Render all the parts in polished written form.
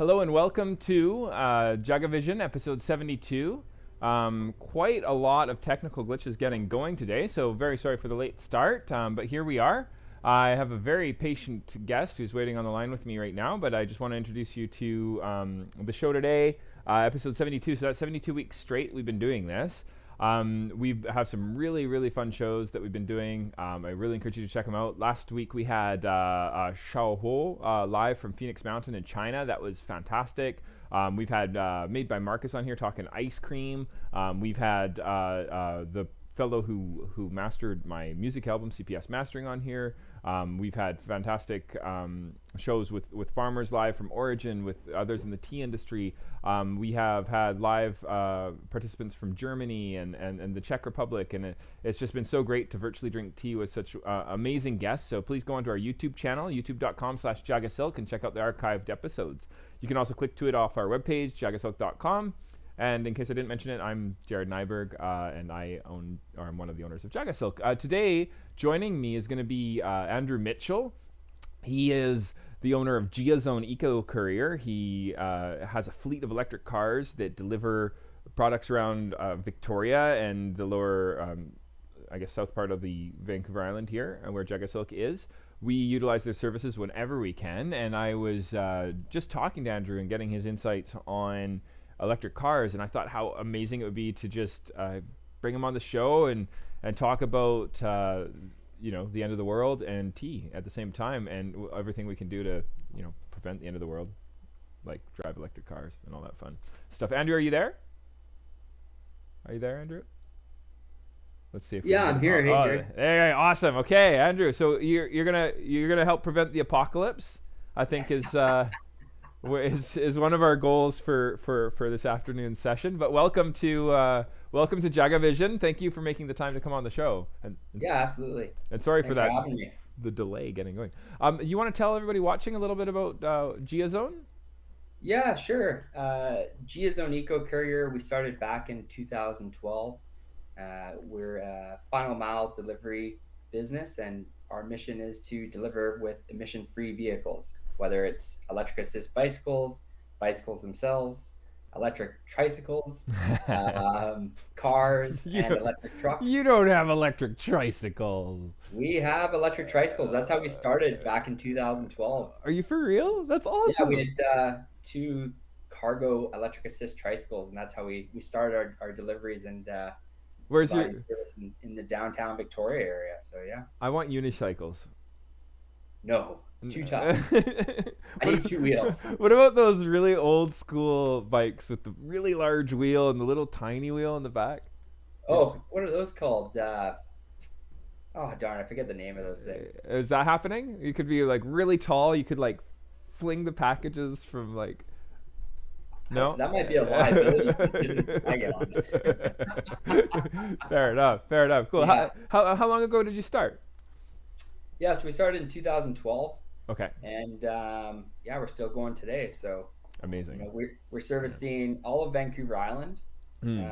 Hello and welcome to JagaVision episode 72. Quite a lot of technical glitches getting going today, so very sorry for the late start, but here we are. I have a very patient guest who's waiting on the line with me right now, but I just want to introduce you to the show today, episode 72. So that's 72 weeks straight we've been doing this. We have some really, really fun shows that we've been doing. I really encourage you to check them out. Last week we had Xiaohuo live from Phoenix Mountain in China. That was fantastic. We've had Made by Marcus on here talking ice cream. We've had the fellow who mastered my music album, CPS Mastering, on here. We've had fantastic shows with farmers live from Origin, with others in the tea industry. We have had live participants from Germany and the Czech Republic, and it's just been so great to virtually drink tea with such amazing guests. So please go onto our YouTube channel, youtube.com/JagaSilk, and check out the archived episodes. You can also click to it off our webpage, JagaSilk.com. And in case I didn't mention it, I'm Jared Nyberg, and I'm one of the owners of JagaSilk. Today, joining me is going to be Andrew Mitchell. He is the owner of GeaZone Eco Courier. He has a fleet of electric cars that deliver products around Victoria and the lower, south part of the Vancouver Island here, where JagaSilk is. We utilize their services whenever we can, and I was just talking to Andrew and getting his insights on electric cars, and I thought how amazing it would be to just bring him on the show and talk about the end of the world and tea at the same time, and everything we can do to prevent the end of the world, like drive electric cars and all that fun stuff. Andrew, are you there? Are you there, Andrew? Let's see if I'm here. Hey, awesome. Okay, Andrew. So you're gonna help prevent the apocalypse, I think is one of our goals for this afternoon session. But welcome to JagaVision. Thank you for making the time to come on the show. Yeah, absolutely. And sorry Thanks for that, for having me. the delay getting going. You want to tell everybody watching a little bit about GeaZone? Yeah, sure. GeaZone Eco Courier, we started back in 2012. We're a final mile delivery business, and our mission is to deliver with emission-free vehicles, whether it's electric assist bicycles themselves, electric tricycles, cars, and electric trucks. You don't have electric tricycles. We have electric tricycles. That's how we started back in 2012. Are you for real? That's awesome. Yeah, we did 2 cargo electric assist tricycles, and that's how we started our deliveries and where's your service in the downtown Victoria area. So yeah. I want unicycles. No, too tough. I need 2 wheels. What about those really old school bikes with the really large wheel and the little tiny wheel in the back? Oh, what are those called? Oh darn, I forget the name of those things. Is that happening? You could be like really tall. You could like fling the packages from like. No, that might be a liability. Fair enough. Cool. Yeah. How long ago did you start? Yeah, so we started in 2012. Okay. And we're still going today. So amazing. We're servicing all of Vancouver Island, Hmm.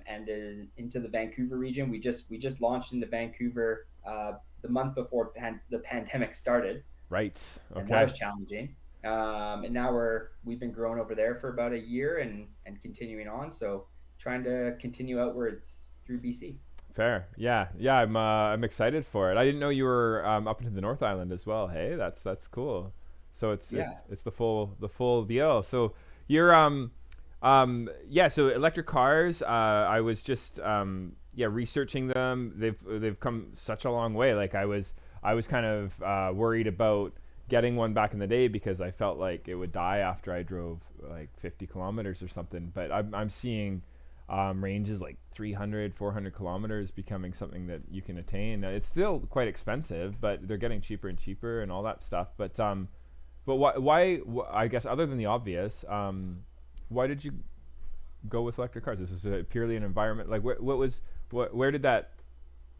and into the Vancouver region. We just launched into Vancouver the month before the pandemic started. Right. Okay. And that was challenging. And now we've been growing over there for about a year and continuing on. So trying to continue outwards through BC. Fair. Yeah. I'm excited for it. I didn't know you were up into the North Island as well. Hey, that's cool. So it's the full deal. So you're so electric cars. I was just researching them. They've come such a long way. Like I was kind of worried about getting one back in the day because I felt like it would die after I drove like 50 kilometers or something. But I'm seeing ranges like 300, 400 kilometers becoming something that you can attain. It's still quite expensive, but they're getting cheaper and cheaper and all that stuff. But why I guess other than the obvious, why did you go with electric cars? This is purely an environment. Like where did that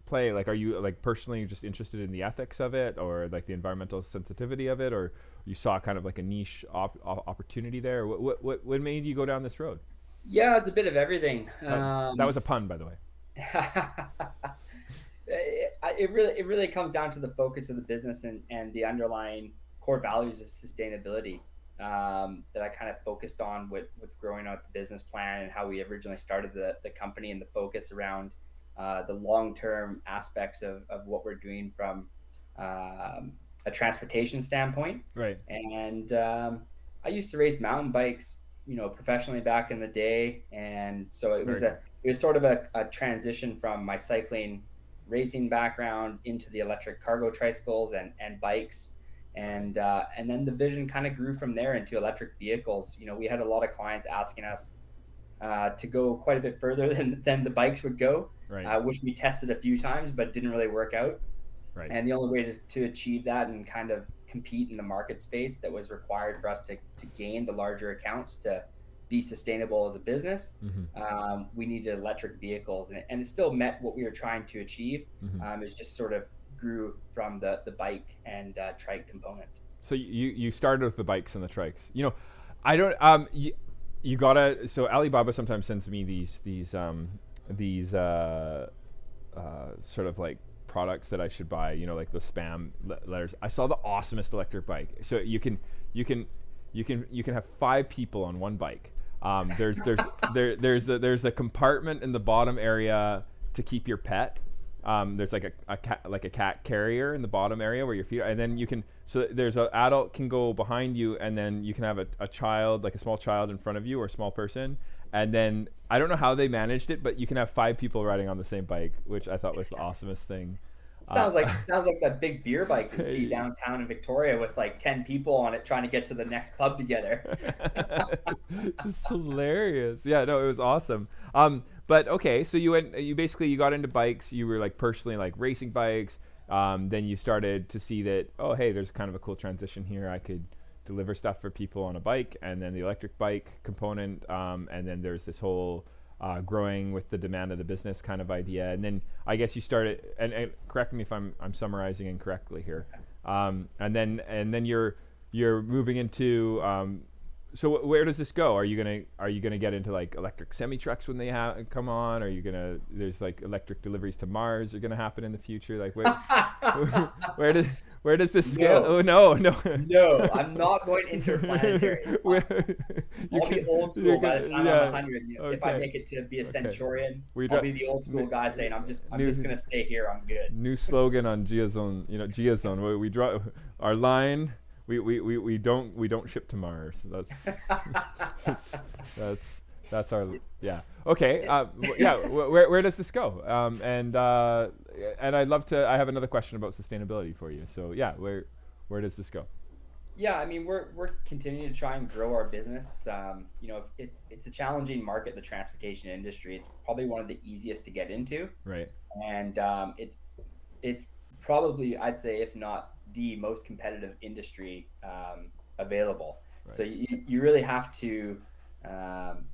play? Like, are you like personally just interested in the ethics of it, or like the environmental sensitivity of it, or you saw kind of like a niche opportunity there? What made you go down this road? Yeah, it's a bit of everything. That was a pun, by the way. It really comes down to the focus of the business and the underlying core values of sustainability. that I kind of focused on with growing out the business plan and how we originally started the company, and the focus around the long-term aspects of what we're doing from a transportation standpoint. Right. And I used to race mountain bikes, professionally back in the day, and so Very cool. it was sort of a transition from my cycling racing background into the electric cargo tricycles and bikes, and then the vision kind of grew from there into electric vehicles. We had a lot of clients asking us to go quite a bit further than the bikes would go, Right. which we tested a few times but didn't really work out. Right. And the only way to achieve that and kind of compete in the market space that was required for us to gain the larger accounts to be sustainable as a business, we needed electric vehicles, and it still met what we were trying to achieve. It just sort of grew from the bike and trike component. So you started with the bikes and the trikes. I don't you gotta. So Alibaba sometimes sends me these sort of like products that I should buy. Like the spam letters. I saw the awesomest electric bike. So you can have 5 people on one bike. There's a compartment in the bottom area to keep your pet. There's like a cat carrier in the bottom area where your feet are, and then there's an adult can go behind you, and then you can have a child, like a small child in front of you or a small person. And then I don't know how they managed it, but you can have 5 people riding on the same bike, which I thought was the awesomest thing. Sounds like that big beer bike you see downtown in Victoria with like 10 people on it trying to get to the next pub together. Just hilarious. Yeah, no, it was awesome. But okay, so you basically got into bikes. You were like personally like racing bikes. Then you started to see that, oh, hey, there's kind of a cool transition here. I could deliver stuff for people on a bike, and then the electric bike component. And then there's this whole growing with the demand of the business kind of idea. And then I guess you started, and correct me if I'm summarizing incorrectly here. And then you're moving into, so where does this go? Are you gonna get into like electric semi trucks when they come on? Are you there's like electric deliveries to Mars are gonna happen in the future? Like where does this scale? No. Oh no. No, I'm not going interplanetary. I'll be old school by the time I'm 100. If I make it to be a centurion, I'll be the old school guy saying, I'm just gonna stay here. I'm good. New slogan on GeaZone. GeaZone. We draw our line. We don't ship to Mars. That's our okay. Where does this go? And I'd love to. I have another question about sustainability for you. So yeah, where does this go? Yeah, I mean we're continuing to try and grow our business. It's a challenging market, the transportation industry. It's probably one of the easiest to get into. Right. And it's probably, I'd say, if not the most competitive industry available. Right. So you really have to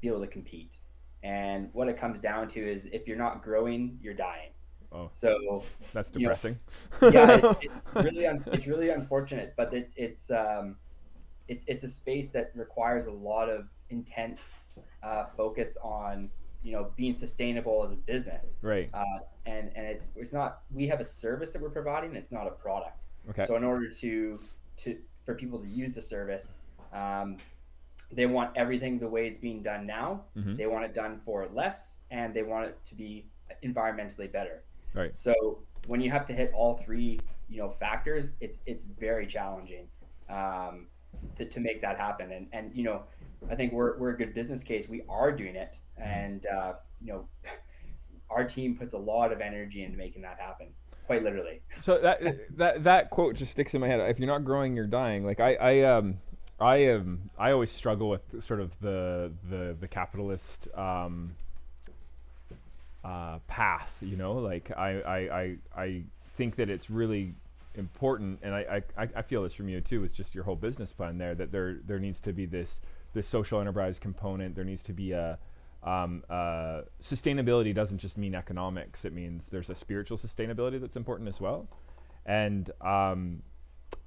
be able to compete. And what it comes down to is if you're not growing, you're dying. Oh, so that's depressing. It's really unfortunate, but it's a space that requires a lot of intense focus on being sustainable as a business. Right. And it's not, we have a service that we're providing. It's not a product. Okay. So in order for people to use the service, they want everything the way it's being done now. Mm-hmm. They want it done for less, and they want it to be environmentally better. Right. So when you have to hit all 3, factors, it's very challenging to make that happen. And I think we're a good business case. We are doing it, and our team puts a lot of energy into making that happen. Quite literally. So that quote just sticks in my head. If you're not growing, you're dying. Like I always struggle with sort of the capitalist path. Like I think that it's really important, and I feel this from you too. It's just your whole business plan there, that there needs to be this social enterprise component. There needs to be sustainability doesn't just mean economics. It means there's a spiritual sustainability that's important as well. And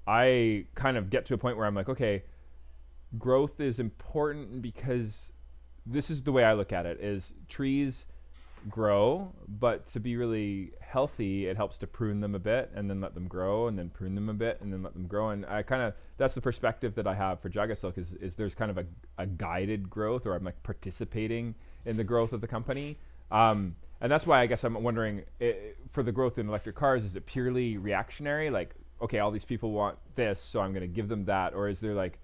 I kind of get to a point where I'm like, okay, growth is important because this is the way I look at it: is trees grow, but to be really healthy, it helps to prune them a bit and then let them grow, and then prune them a bit and then let them grow. And I kind of, that's the perspective that I have for JagaSilk is there's kind of a guided growth, or I'm like participating in the growth of the company. And that's why I guess I'm wondering, for the growth in electric cars, is it purely reactionary? Like, okay, all these people want this, so I'm going to give them that, or is there like,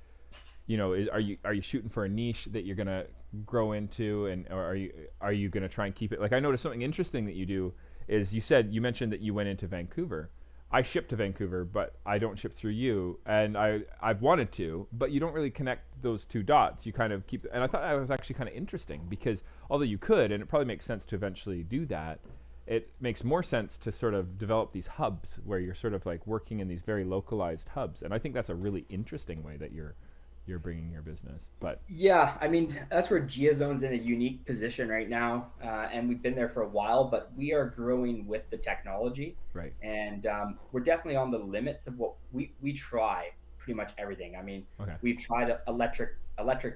are you shooting for a niche that you're going to grow into, and or are you going to try and keep it? Like, I noticed something interesting that you do is you mentioned that you went into Vancouver. I ship to Vancouver, but I don't ship through you, and I've wanted to, but you don't really connect those two dots. You kind of keep, and I thought that was actually kind of interesting, because although you could, and it probably makes sense to eventually do that, it makes more sense to sort of develop these hubs where you're sort of like working in these very localized hubs. And I think that's a really interesting way that you're bringing your business. But yeah, I mean, that's where GeaZone's in a unique position right now, and we've been there for a while, but we are growing with the technology, right, and we're definitely on the limits of what we try pretty much everything. I mean, okay, we've tried electric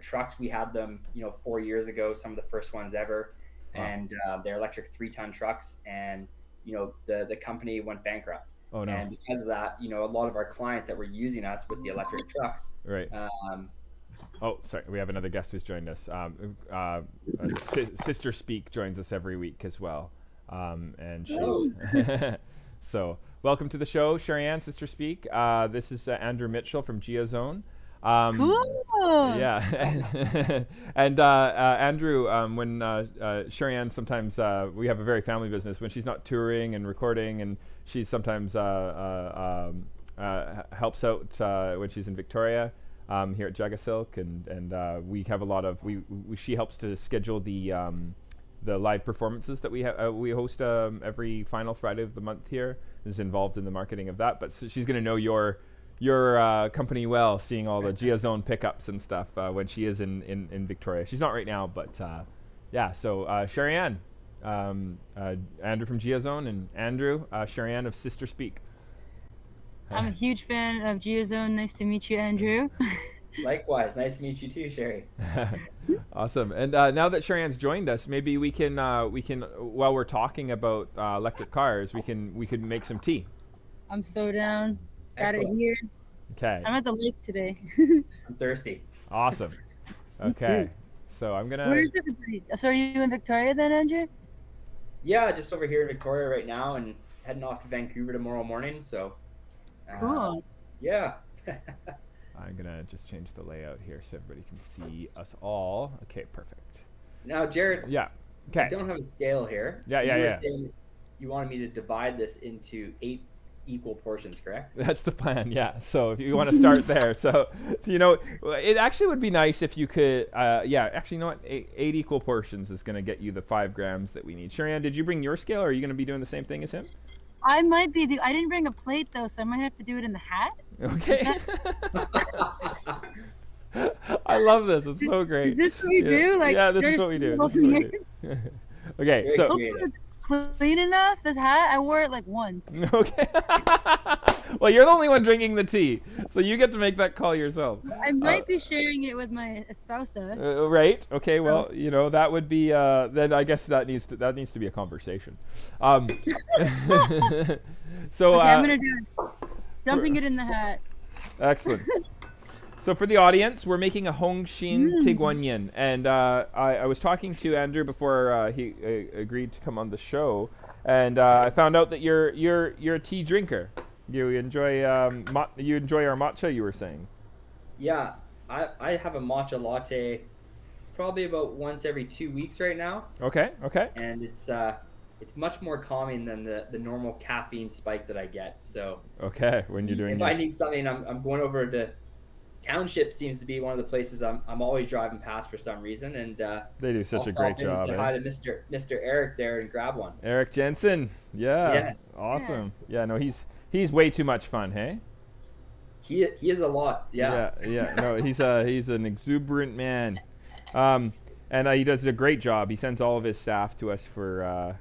trucks. We had them 4 years ago, some of the first ones ever. Wow. And they're electric 3-ton trucks, and the company went bankrupt. Oh no! And because of that, a lot of our clients that were using us with the electric trucks. Right. Oh, sorry. We have another guest who's joined us. Sister Speak joins us every week as well, and she's so welcome to the show, Sherri Ann, Sister Speak. This is Andrew Mitchell from GeaZone. Cool. Yeah, and Andrew, when Sherri Ann, sometimes we have a very family business. When she's not touring and recording, and she sometimes helps out when she's in Victoria here at JagaSilk, and we have a lot of she helps to schedule the live performances that we host every final Friday of the month here. Is involved in the marketing of that, but she's going to know your company well, seeing all the GeaZone pickups and stuff when she is in Victoria. She's not right now, but yeah. So Sherri Ann, Andrew from GeaZone, and Andrew, Sherri Ann of Sister Speak. I'm a huge fan of GeaZone. Nice to meet you, Andrew. Likewise, nice to meet you too, Sherri. Awesome. And now that Sherri Ann's joined us, maybe we can while we're talking about electric cars, we could make some tea. I'm so down. Got Excellent. it here. Okay. I'm at the lake today. I'm thirsty. Awesome. Okay. So I'm gonna. Where's everybody? So are you in Victoria then, Andrew? Yeah, just over here in Victoria right now, and heading off to Vancouver tomorrow morning. So. Cool. Yeah. I'm gonna just change the layout here so everybody can see us all. Okay, perfect. Now, Jared. Yeah. Okay. I don't have a scale here. Yeah, so yeah, you were yeah. saying you wanted me to divide this into 8 equal portions, correct? That's the plan, yeah. So if you want to start there, so it actually would be nice if you could, actually, you know what? 8 equal portions is going to get you the 5 grams that we need. Sherri Ann, did you bring your scale, or are you going to be doing the same thing as him? I might be. I didn't bring a plate though, so I might have to do it in the hat. Okay. I love this. It's so great. Is this what we do? Like, yeah, this is what we do. Okay, so. It's clean enough, this hat? I wore it like once. Okay. Well, you're the only one drinking the tea, so you get to make that call yourself. I might be sharing it with my esposa. Right. Okay. Well, that would be. Then I guess that needs to be a conversation. So okay, I'm gonna do it. Dumping it in the hat. Excellent. So for the audience, we're making a Hongshin Tie Guan Yin, and I was talking to Andrew before he agreed to come on the show, and I found out that you're a tea drinker. You enjoy our matcha, you were saying. Yeah, I have a matcha latte probably about once every 2 weeks right now. Okay. And it's much more calming than the normal caffeine spike that I get. So okay, when you're doing if I need something, I'm going over to Township. Seems to be one of the places I'm always driving past for some reason, and they do such I'll a great stop in and job. say hi to Mr. Eric there and grab one. Eric Jensen, yeah, yes, awesome. Yeah, no, he's way too much fun, hey. He is a lot, yeah. No, he's an exuberant man, and he does a great job. He sends all of his staff to us for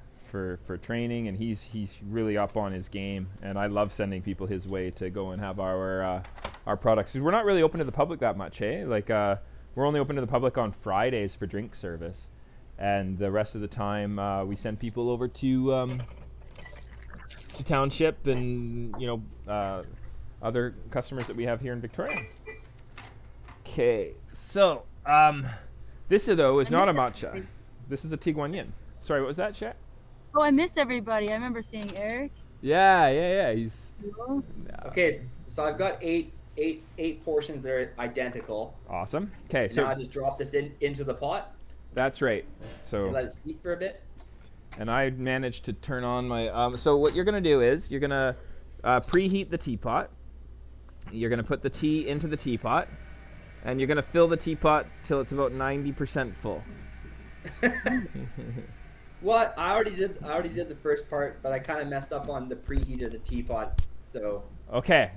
training, and he's really up on his game, and I love sending people his way to go and have our products. 'Cause we're not really open to the public that much, hey? Like we're only open to the public on Fridays for drink service, and the rest of the time we send people over to Township and other customers that we have here in Victoria. Okay, so this though is not a matcha. This is a Tie Guan Yin. Sorry, what was that, Chet? Oh, I miss everybody. I remember seeing Eric. Yeah. He's Okay, so I've got eight portions that are identical. awesome. Okay, So now I so just drop this into the pot. that's right. So Let it steep for a bit. and I managed to turn on my. So what you're gonna do is you're gonna preheat the teapot. You're gonna put the tea into the teapot, and you're gonna fill the teapot till it's about 90% full. Well, I already did the first part, but I kind of messed up on the preheat of the teapot. So Okay.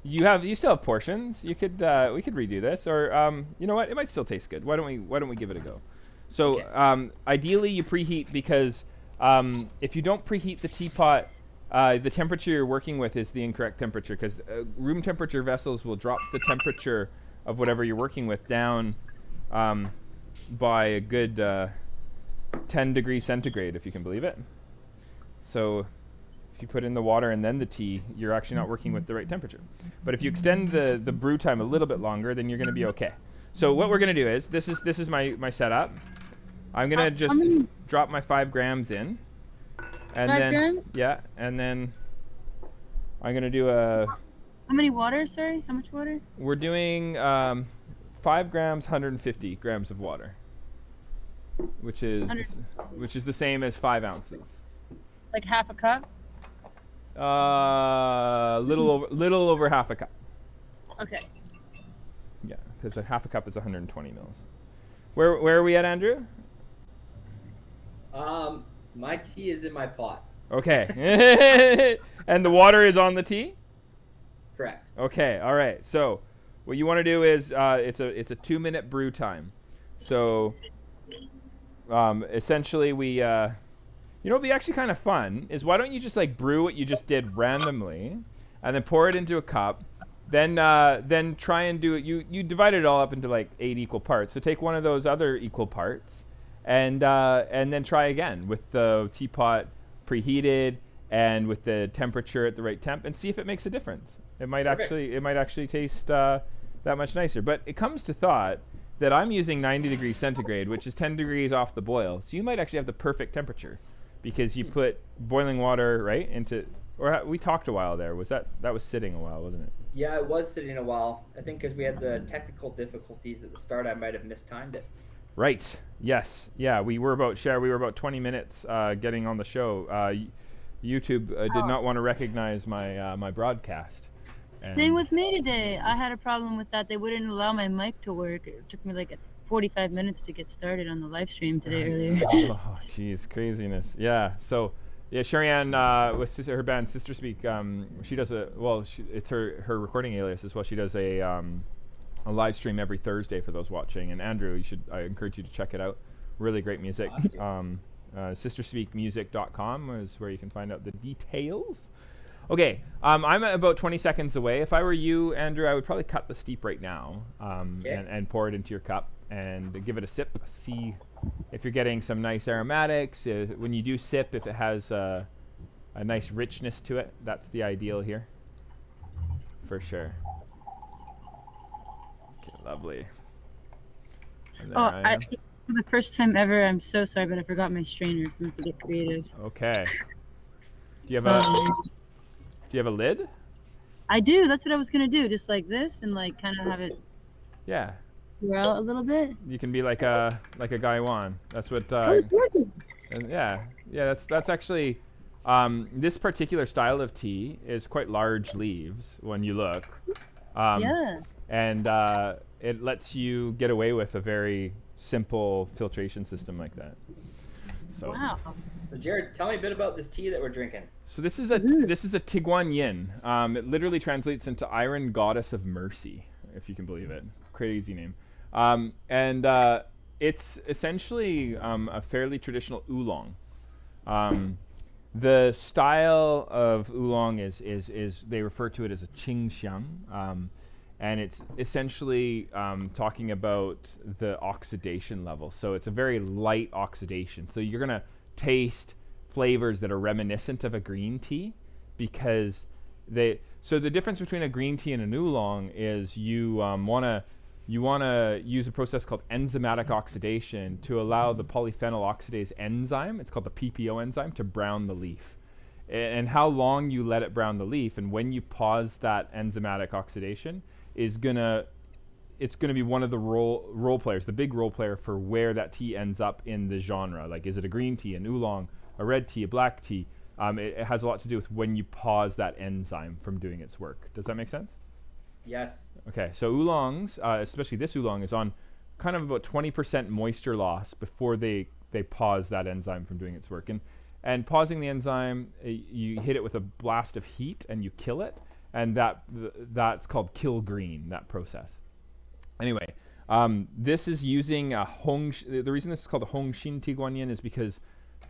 You still have portions. You could we could redo this, or you know what? It might still taste good. Why don't we give it a go? So Okay. Ideally you preheat because if you don't preheat the teapot, the temperature you're working with is the incorrect temperature, because room temperature vessels will drop the temperature of whatever you're working with down by a good 10 degrees centigrade, if you can believe it. So if you put in the water and then the tea, you're actually not working with the right temperature. But if you extend the brew time a little bit longer, then you're going to be okay. So what we're going to do is, this is my setup. I'm going to just drop my 5 grams in. And 5 then, grams? yeah, and then I'm going to do a... How many water? Sorry, how much water? We're doing 5 grams, 150 grams of water, which is the same as 5 ounces. Like half a cup? Little over half a cup. Okay. Yeah, because a half a cup is 120 mils. Where are we at, Andrew? My tea is in my pot. Okay. And the water is on the tea? Correct. Okay, all right. So what you want to do is it's a 2-minute brew time. So essentially we what'd be actually kind of fun is, why don't you just like brew what you just did randomly and then pour it into a cup, then try and do it. You divide it all up into like 8 equal parts. So take one of those other equal parts and then try again with the teapot preheated and with the temperature at the right temp, and see if it makes a difference. It might actually taste that much nicer. But it comes to thought that I'm using 90 degrees centigrade, which is 10 degrees off the boil. So you might actually have the perfect temperature, because you put boiling water right into. Or we talked a while there. That was sitting a while, wasn't it? Yeah, it was sitting a while. I think because we had the technical difficulties at the start, I might have mistimed it. Right. Yes. Yeah. We were about 20 minutes getting on the show. YouTube did not want to recognize my broadcast. Same with me today. I had a problem with that. They wouldn't allow my mic to work. It took me like 45 minutes to get started on the live stream today earlier. Oh, jeez, craziness. Yeah. So, yeah, Sherri Ann with her band Sister Speak. She does it's her recording alias as well. She does a live stream every Thursday for those watching. And Andrew, I encourage you to check it out. Really great music. SisterSpeakMusic.com is where you can find out the details. Okay, I'm about 20 seconds away. If I were you, Andrew, I would probably cut the steep right now and pour it into your cup and give it a sip. See if you're getting some nice aromatics. When you do sip, if it has a nice richness to it, that's the ideal here. For sure. Okay, lovely. For the first time ever, I'm so sorry, but I forgot my strainers. I have to get creative. Okay. Do you have a lid? I do. That's what I was gonna do. Just like this, and like kind of have it. Yeah. Pour out a little bit. You can be like a Guy Wan. That's what. Oh, it's working. And yeah. That's actually. This particular style of tea is quite large leaves when you look. Yeah. And it lets you get away with a very simple filtration system like that. So. Wow. So Jared, tell me a bit about this tea that we're drinking. So this is a Tie Guan Yin. It literally translates into Iron Goddess of Mercy, if you can believe it. Crazy name. And it's essentially a fairly traditional oolong. The style of oolong is they refer to it as a qingxiang, and it's essentially talking about the oxidation level. So it's a very light oxidation. So you're gonna taste flavors that are reminiscent of a green tea, because so the difference between a green tea and an oolong is you wanna use a process called enzymatic oxidation to allow the polyphenol oxidase enzyme, it's called the PPO enzyme, to brown the leaf. And how long you let it brown the leaf and when you pause that enzymatic oxidation it's gonna be one of the role players, the big role player for where that tea ends up in the genre. Like, is it a green tea, an oolong, a red tea, a black tea? It has a lot to do with when you pause that enzyme from doing its work. Does that make sense? Yes. Okay, so oolongs, especially this oolong, is on kind of about 20% moisture loss before they pause that enzyme from doing its work. And pausing the enzyme, you hit it with a blast of heat and you kill it, and that's called kill green, that process. Anyway, this is using the reason this is called a Hongxin Tie Guan Yin is because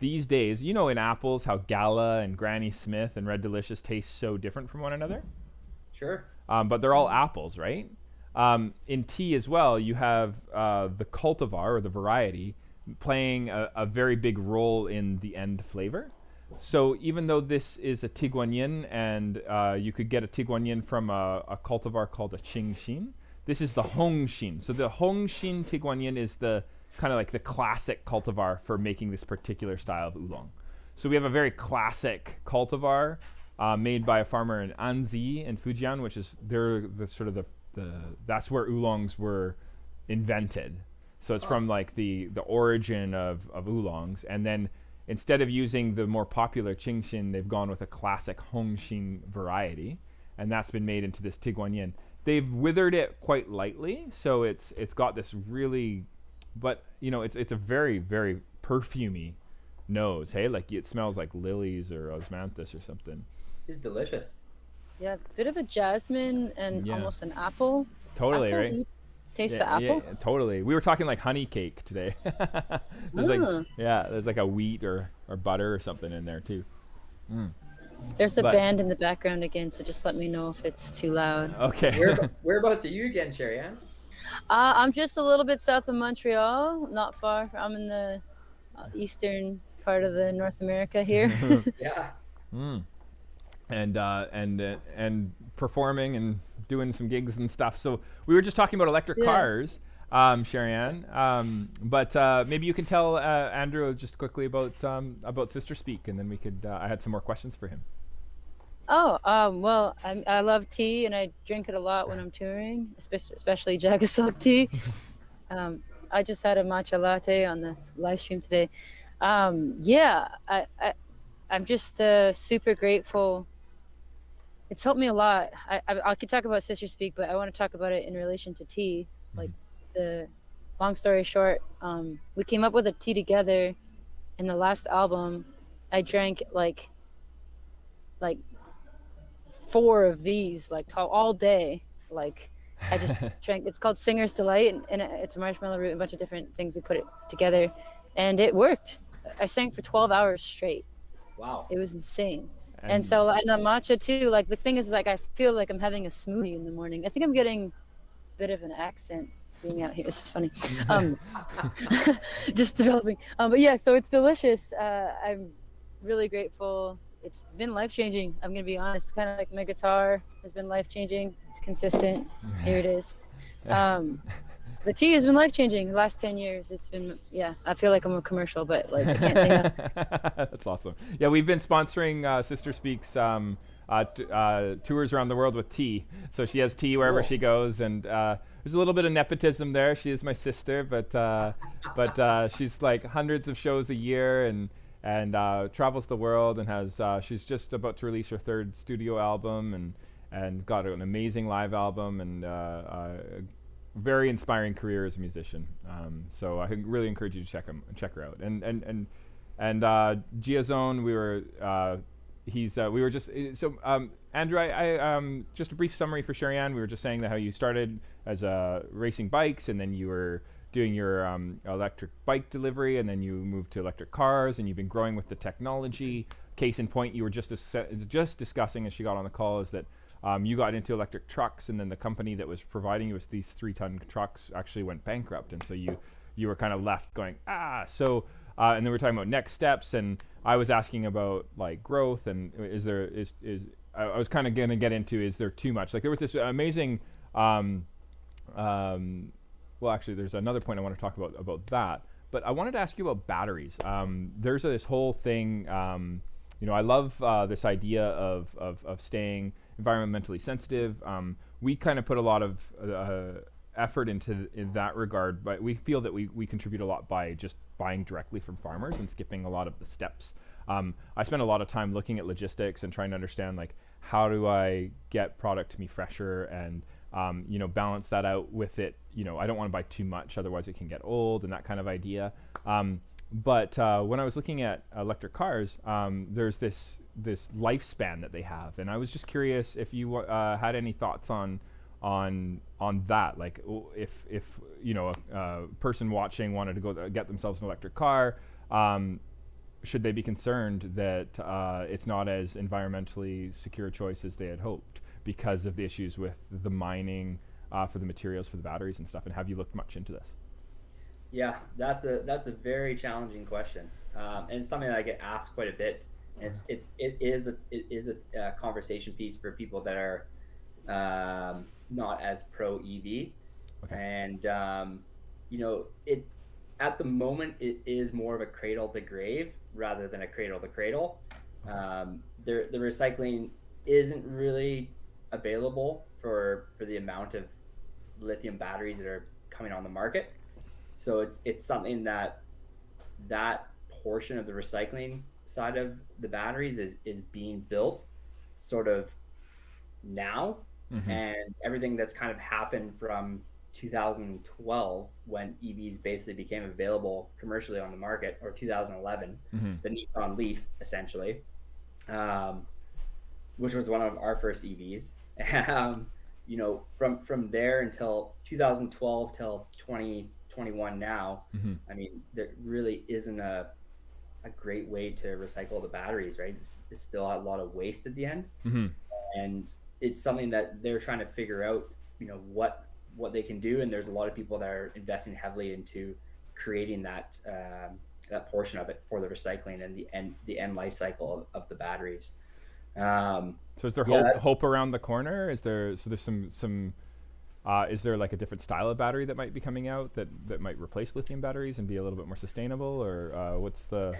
these days, you know, in apples, how Gala and Granny Smith and Red Delicious taste so different from one another? Sure. But they're all apples, right? In tea as well, you have the cultivar, or the variety, playing a very big role in the end flavor. So even though this is a Tie Guan Yin, and you could get a Tie Guan Yin from a cultivar called a Qingxin, this is the Hongxin. So the Hongxin Tie Guan Yin is the kind of like the classic cultivar for making this particular style of oolong. So we have a very classic cultivar made by a farmer in Anzi in Fujian, which is that's where oolongs were invented. So it's from like the origin of oolongs, and then instead of using the more popular Qingxin, they've gone with a classic Hongxin variety, and that's been made into this Tie Guan Yin. They've withered it quite lightly, so it's got this really, but you know, it's a very, very perfumey nose. Hey, like it smells like lilies or osmanthus or something. It's delicious. Yeah, bit of a jasmine and almost an apple. Totally, apple, right? do you taste the apple? Yeah, totally. We were talking like honey cake today. There's like a wheat or butter or something in there too. There's a band in the background again, so just let me know if it's too loud. Okay. Whereabouts are you again, Sherri Ann? I'm just a little bit south of Montreal, not far. I'm in the eastern part of the North America here. Yeah. And performing and doing some gigs and stuff. So we were just talking about electric cars, Sherri Ann. But maybe you can tell Andrew just quickly about Sister Speak, and then we could. I had some more questions for him. Oh, well, I love tea, and I drink it a lot when I'm touring, especially JagaSilk tea. I just had a matcha latte on the live stream today. I'm just super grateful. It's helped me a lot. I could talk about Sister Speak, but I want to talk about it in relation to tea. Like, the long story short, we came up with a tea together. In the last album, I drank like 4 of these like all day. Like, I just drank. It's called Singer's Delight, and it's a marshmallow root and a bunch of different things. We put it together, and it worked. I sang for 12 hours straight. Wow. It was insane. And the matcha too, like the thing is, like, I feel like I'm having a smoothie in the morning. I think I'm getting a bit of an accent being out here. This is funny. Just developing. But yeah, so it's delicious. I'm really grateful. It's been life-changing. I'm going to be honest. Kind of like my guitar has been life-changing. It's consistent. Here it is. The tea has been life-changing the last 10 years. It's been, I feel like I'm a commercial, but like I can't say that. That's awesome. Yeah, we've been sponsoring Sister Speaks tours around the world with tea. So she has tea wherever she goes, and there's a little bit of nepotism there. She is my sister, but she's like hundreds of shows a year and travels the world, and has she's just about to release her 3rd studio album, and got an amazing live album, and very inspiring career as a musician. So I really encourage you to check her out. And GeaZone, we were just Andrew, I just a brief summary for Sherri Ann. We were just saying that how you started as racing bikes, and then you were doing your electric bike delivery, and then you moved to electric cars, and you've been growing with the technology. Case in point, you were just discussing as she got on the call, is that you got into electric trucks, and then the company that was providing you with these 3-ton trucks actually went bankrupt, and so you were kind of left going, so and then we're talking about next steps, and I was asking about like growth, and I was kind of going to get into, is there too much? Like there was this amazing well, actually, there's another point I want to talk about that. But I wanted to ask you about batteries. There's this whole thing. I love this idea of staying environmentally sensitive. We kind of put a lot of effort in that regard, but we feel that we contribute a lot by just buying directly from farmers and skipping a lot of the steps. I spend a lot of time looking at logistics and trying to understand, like, how do I get product to me fresher, and balance that out with it. I don't want to buy too much, otherwise it can get old, and that kind of idea. But when I was looking at electric cars, there's this lifespan that they have, and I was just curious if you had any thoughts on that. Like, if a person watching wanted to go get themselves an electric car, should they be concerned that it's not as environmentally secure a choice as they had hoped, because of the issues with the mining for the materials for the batteries and stuff? And have you looked much into this? Yeah, that's a very challenging question, and it's something that I get asked quite a bit. And it is a conversation piece for people that are not as pro EV, Okay. and it at the moment it is more of a cradle to grave rather than a cradle to cradle. The recycling isn't really available for the amount of lithium batteries that are coming on the market. So it's something that portion of the recycling side of the batteries is being built sort of now. Mm-hmm. And everything that's kind of happened from 2012, when EVs basically became available commercially on the market, or 2011, Mm-hmm. the Nissan Leaf essentially, which was one of our first EVs. From there until 2012 till 2021 now, Mm-hmm. I mean, there really isn't a great way to recycle the batteries, right? It's still a lot of waste at the end. Mm-hmm. And it's something that they're trying to figure out, what they can do. And there's a lot of people that are investing heavily into creating that portion of it for the recycling and the end life cycle of the batteries. So is there Yeah, hope around the corner? There's some is there like a different style of battery that might be coming out that might replace lithium batteries and be a little bit more sustainable, or what's the?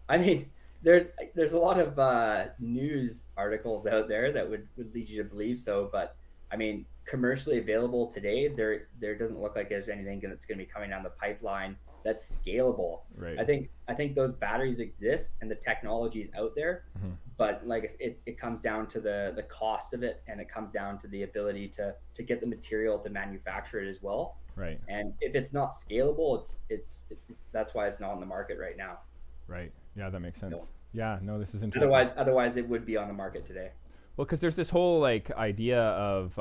I mean, there's a lot of news articles out there that would lead you to believe so, but I mean, commercially available today, there doesn't look like there's anything that's going to be coming down the pipeline that's scalable. Right. I think those batteries exist and the technology's out there, Mm-hmm. but like it comes down to the cost of it, and it comes down to the ability to get the material to manufacture it as well. Right. And if it's not scalable, it's that's why it's not on the market right now. Right. Yeah, that makes sense. No. Yeah. No, this is interesting. Otherwise it would be on the market today. Well, because there's this whole like idea of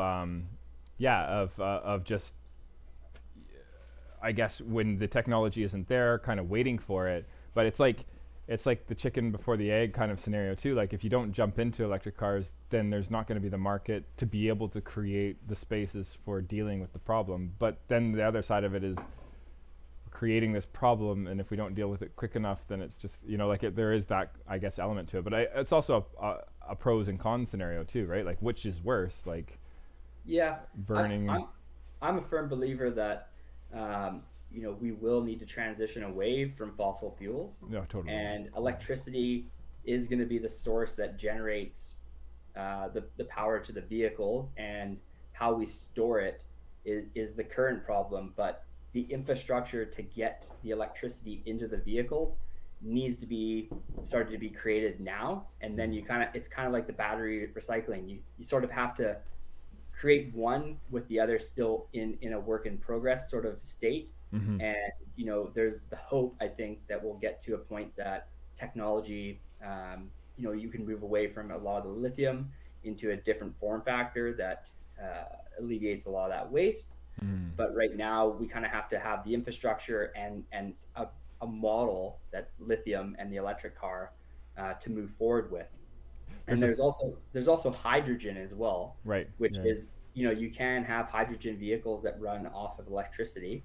just, I guess, when the technology isn't there, kind of waiting for it. But it's like the chicken before the egg kind of scenario too. Like, if you don't jump into electric cars, then there's not going to be the market to be able to create the spaces for dealing with the problem. But then the other side of it is creating this problem, and if we don't deal with it quick enough, then it's just, there is that, I guess, element to it. But it's also a pros and cons scenario too, right? Like, which is worse? Like, yeah, burning. I'm a firm believer that we will need to transition away from fossil fuels. Yeah, totally. And electricity is going to be the source that generates the power to the vehicles, and how we store it is the current problem. But the infrastructure to get the electricity into the vehicles needs to be started to be created now. And then it's kind of like the battery recycling. You sort of have to create one with the other still in a work in progress sort of state. Mm-hmm. And there's the hope, I think, that we'll get to a point that technology, you can move away from a lot of the lithium into a different form factor that alleviates a lot of that waste. Mm. But right now we kind of have to have the infrastructure and a model that's lithium and the electric car to move forward with. And There's a there's also hydrogen as well, right. which Yeah. is, you can have hydrogen vehicles that run off of electricity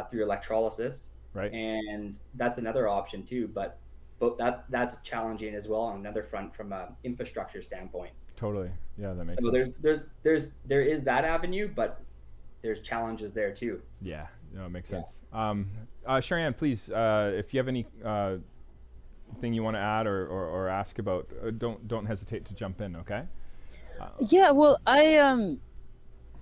through electrolysis, Right. and that's another option too. But that's challenging as well on another front from a infrastructure standpoint. Totally. Yeah, that makes So sense. there is that avenue, but there's challenges there too. Yeah. No, it makes Yeah. sense. Sherri, please, if you have any thing you want to add or ask about, don't hesitate to jump in. Okay. Yeah, well, I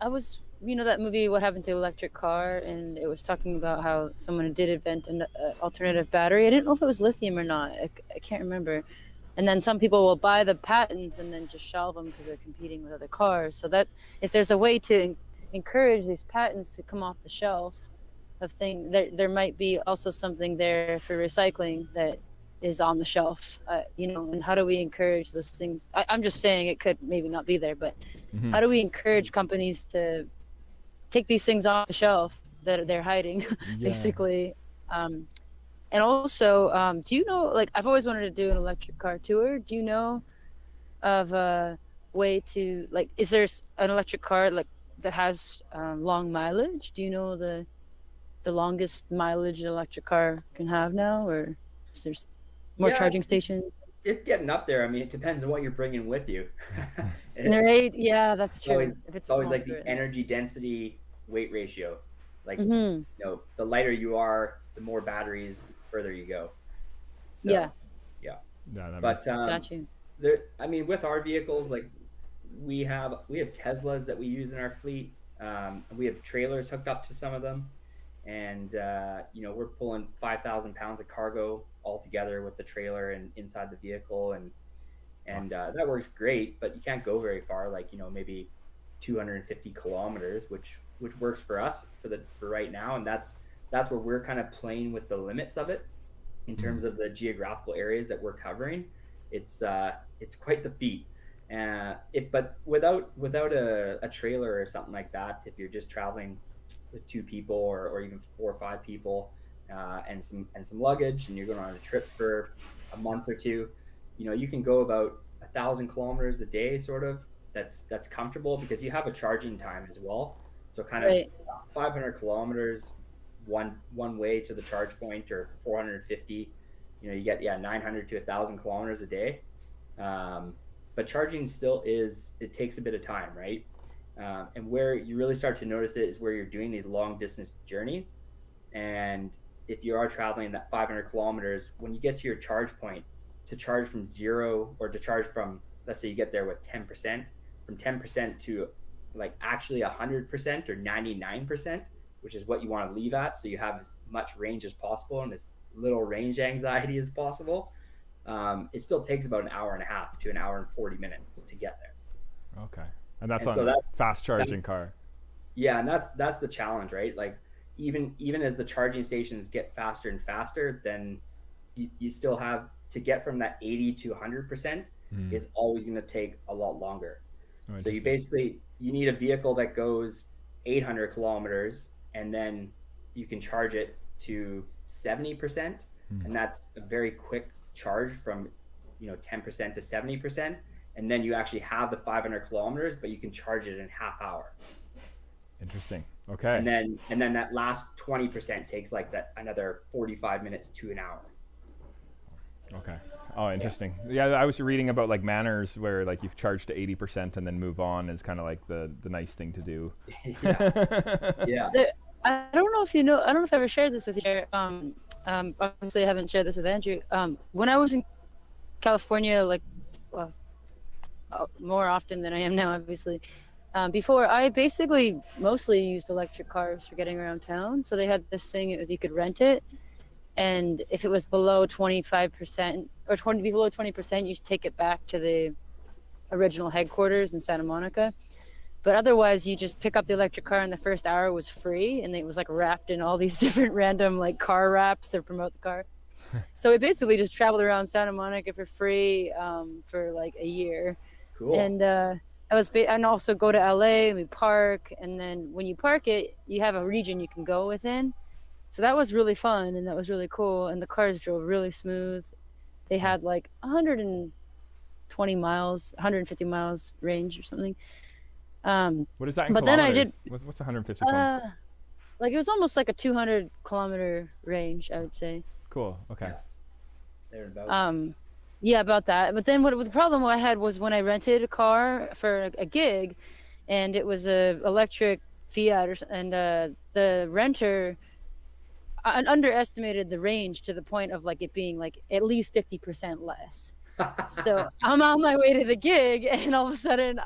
was, that movie What Happened to Electric Car, and it was talking about how someone did invent an alternative battery. I didn't know if it was lithium or not. I can't remember. And then some people will buy the patents and then just shelve them because they're competing with other cars. So that if there's a way to encourage these patents to come off the shelf of things, there might be also something there for recycling that is on the shelf, and how do we encourage those things? I'm just saying it could maybe not be there, but Mhm. how do we encourage companies to take these things off the shelf that they're hiding, Yeah. basically? And also, do you know, like, I've always wanted to do an electric car tour. Do you know of a way to, like, is there an electric car like that has long mileage? Do you know the longest mileage an electric car can have now, or is there more Yeah, charging stations? it's getting up there. I mean, it depends on what you're bringing with you. It- Right? Yeah, that's it's true. always If it's it's a always small like the tour. energy density weight ratio. Like, Mm-hmm. the lighter you are, the more batteries, further you go. Yeah, So, yeah. Yeah, that makes. But got you. I mean, with our vehicles, like we have Teslas that we use in our fleet. We have trailers hooked up to some of them, and we're pulling 5,000 pounds of cargo all together with the trailer and inside the vehicle, and that works great. But you can't go very far, like maybe 250 kilometers, which works for us for right now, and that's where we're kind of playing with the limits of it in terms of the geographical areas that we're covering. It's quite the feat. But without a trailer or something like that, if you're just traveling with two people or even 4 or 5 people, and some luggage, and you're going on a trip for a month or two, you can go about 1,000 kilometers a day, sort of. That's comfortable because you have a charging time as well. So kind of Right. 500 kilometers one way to the charge point, or 450. You get 900 to 1,000 kilometers a day. But charging still it takes a bit of time, right? And where you really start to notice it is where you're doing these long distance journeys. And if you are traveling that 500 kilometers, when you get to your charge point, to charge from zero, or to charge from, let's say you get there with 10%, from 10% to like actually 100% or 99%, which is what you want to leave at. So you have as much range as possible and as little range anxiety as possible. It still takes about an hour and a half to an hour and 40 minutes to get there. Okay. And that's And on so a fast that charging car. yeah, and that's the challenge, right? Like, even as the charging stations get faster and faster, then you still have to get from that 80 to 100% Mm. is always going to take a lot longer. Oh, So interesting. you need a vehicle that goes 800 kilometers, and then you can charge it to 70%, and that's a very quick charge from 10% to 70%, and then you actually have the 500 kilometers, but you can charge it in half hour. Interesting. Okay. And then that last 20% takes like that another 45 minutes to an hour. Okay. Oh, interesting. Yeah, I was reading about like manners where like you've charged to 80% and then move on is kind of like the nice thing to do. Yeah. I don't know if you know. I don't know if I ever shared this with you. Obviously, I haven't shared this with Andrew. When I was in California, like more often than I am now, obviously. Before, I basically mostly used electric cars for getting around town. So they had this thing, you could rent it, and if it was below 25% or below 20%, you take it back to the original headquarters in Santa Monica. But otherwise, you just pick up the electric car, and the first hour was free, and it was like wrapped in all these different random like car wraps to promote the car. So we basically just traveled around Santa Monica for free for like a year. Cool. And and also go to LA, and we park, and then when you park it, you have a region you can go within. So that was really fun, and that was really cool, and the cars drove really smooth. They had like 100 and 120 miles, 150 miles range or something. What is that in But then I kilometers? did, What's 150 kilometers? like it was almost like a 200 kilometer range, I would say. Cool. Okay. Yeah. Thereabouts. Yeah, about that. But then the problem I had was when I rented a car for a gig, and it was a electric Fiat, and the renter underestimated the range to the point of like it being like at least 50% less. So I'm on my way to the gig, and all of a sudden